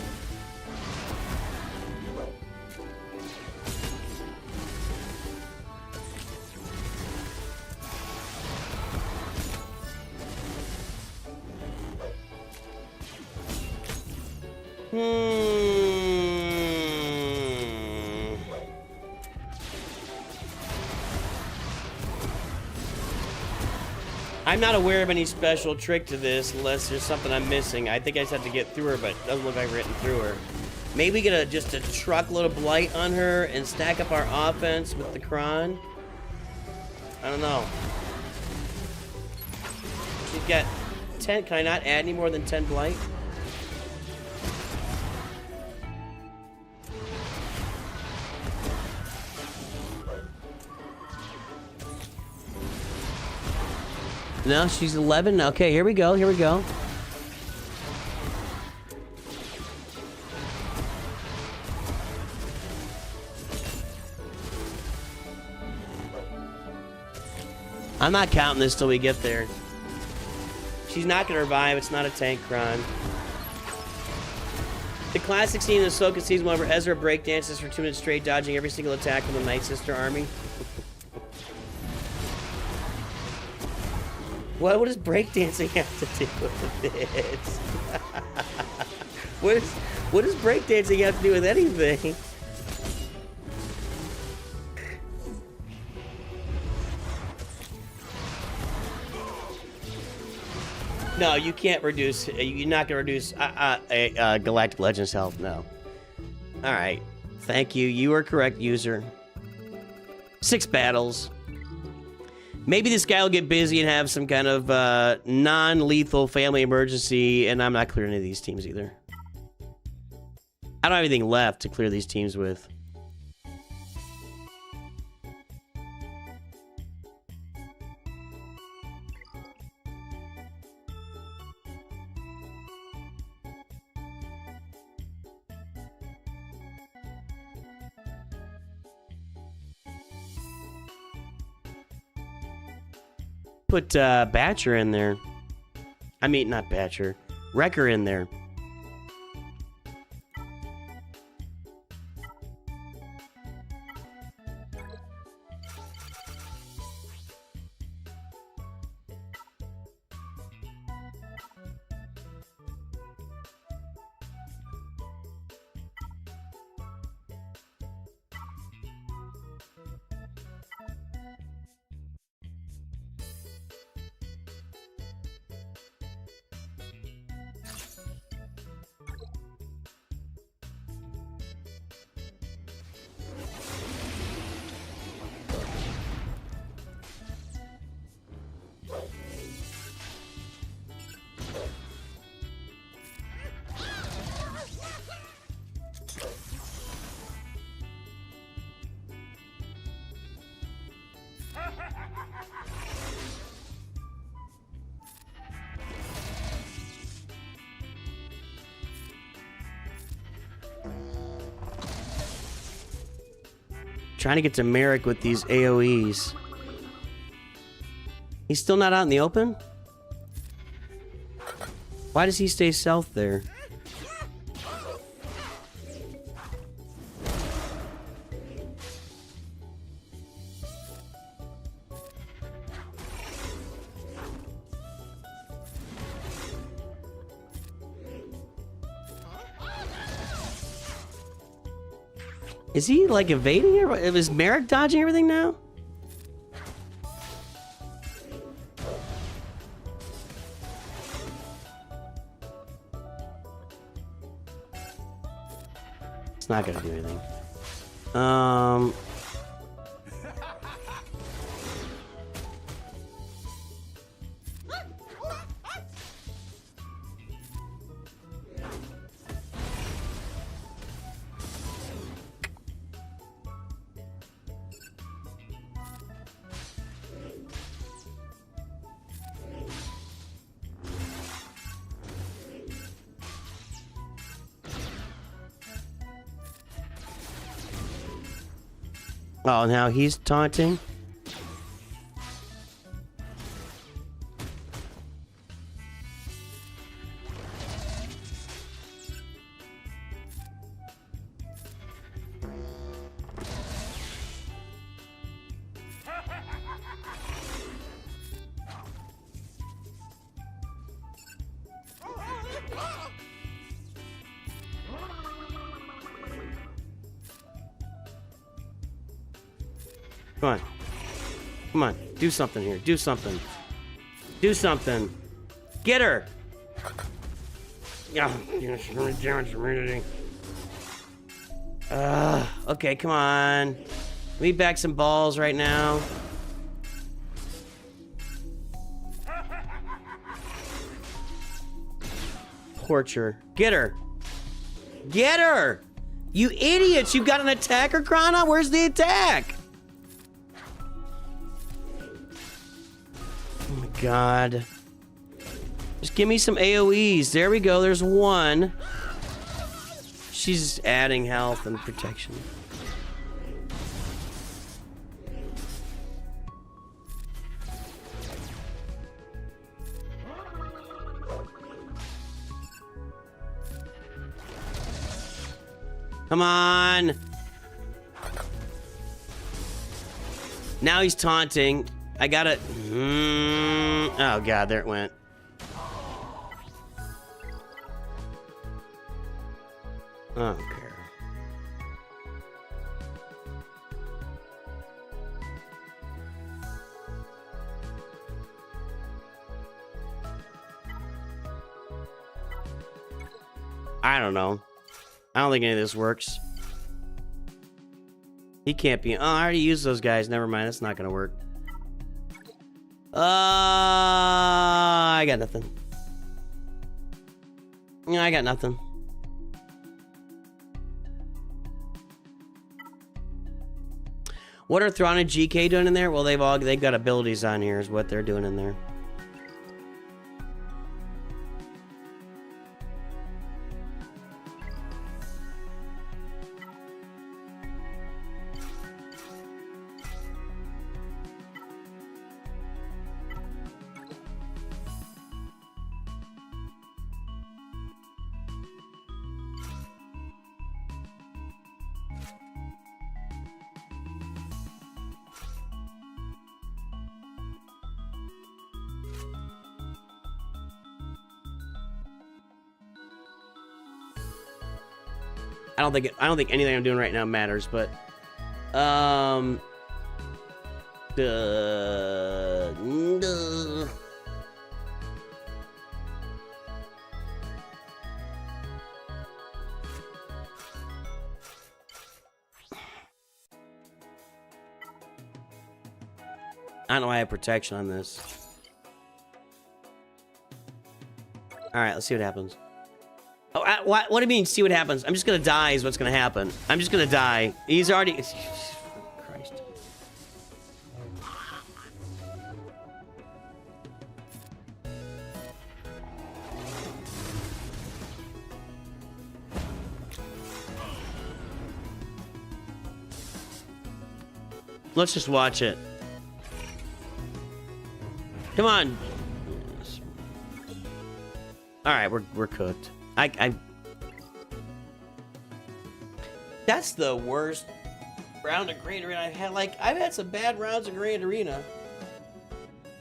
I'm not aware of any special trick to this unless there's something I'm missing. I think I just have to get through her, but it doesn't look like we're getting through her. Maybe get just a truckload of blight on her and stack up our offense with the Kron. I don't know. She's got 10. Can I not add any more than 10 blight? No, she's 11. Okay, here we go. Here we go. I'm not counting this till we get there. She's not going to revive. It's not a tank Kron. The classic scene in Ahsoka season 1 where Ezra breakdances for 2 minutes straight, dodging every single attack from the Night Sister army. What does breakdancing have to do with this? What does breakdancing have to do with anything? No, you can't reduce. You're not gonna reduce Galactic Legends health. No. All right. Thank you. You are correct, user. 6 battles. Maybe this guy will get busy and have some kind of non-lethal family emergency, and I'm not clearing any of these teams either. I don't have anything left to clear these teams with. Put Batcher in there. I mean, not Batcher. Wrecker in there. Trying to get to Merrick with these AoEs. He's still not out in the open? Why does he stay south there? Is he like evading it? Is Merrick dodging everything now? It's not gonna do anything. Oh, now he's taunting? Come on. Come on. Do something here. Do something. Do something. Get her! Okay, come on. Let me back some balls right now. Torture. Get her! Get her! You idiots! You got an attacker, Krana? Where's the attack? Oh my god. Just give me some AoEs. There we go. There's one. She's adding health and protection. Come on. Now he's taunting. I gotta... Oh god, there it went. I don't care. I don't know. I don't think any of this works. He can't be... Oh, I already used those guys. Never mind. It's not gonna work. I got nothing. Yeah, I got nothing. What are Thrawn and GK doing in there? Well, they've got abilities on here is what they're doing in there. I don't think anything I'm doing right now matters, but I don't know why I have protection on this. Alright, let's see what happens. Oh, what do you mean, see what happens? I'm just gonna die is what's gonna happen. I'm just gonna die. He's already... Christ. Let's just watch it. Come on. All right, we're cooked. That's the worst round of Grand Arena I've had. Like, I've had some bad rounds of Grand Arena.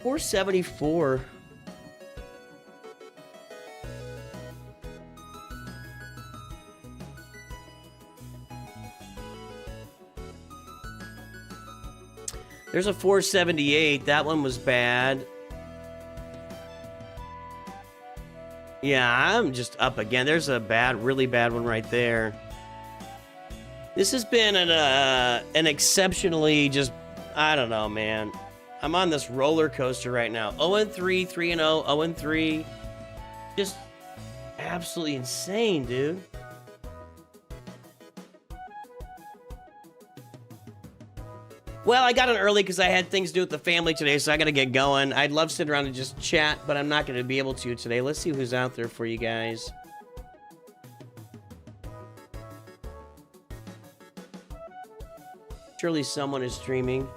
474. There's a 478. That one was bad. Yeah, I'm just up again. There's a bad, really bad one right there. This has been an exceptionally just, I don't know, man. I'm on this roller coaster right now. 0-3, 3-0, 0-3. Just absolutely insane, dude. Well, I got in early because I had things to do with the family today, so I got to get going. I'd love to sit around and just chat, but I'm not going to be able to today. Let's see who's out there for you guys. Surely someone is streaming.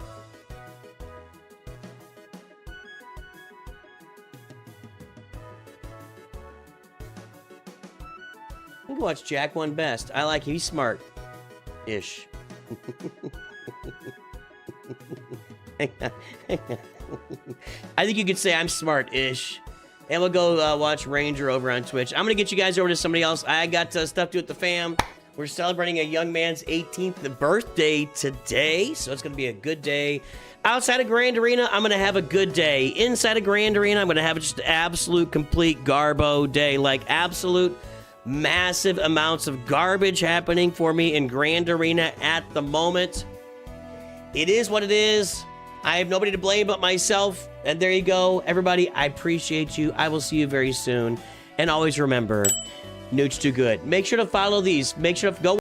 I can watch Jack One Best. I like him. He's smart-ish. I think you could say I'm smart-ish. And we'll go watch Ranger over on Twitch. I'm going to get you guys over to somebody else. I got stuff to do with the fam. We're celebrating a young man's 18th birthday today, so it's going to be a good day. Outside of Grand Arena, I'm going to have a good day. Inside of Grand Arena, I'm going to have just absolute, complete garbo day. Like, absolute, massive amounts of garbage happening for me in Grand Arena at the moment. It is what it is. I have nobody to blame but myself. And there you go. Everybody, I appreciate you. I will see you very soon. And always remember, Nooch do good. Make sure to follow these. Make sure to go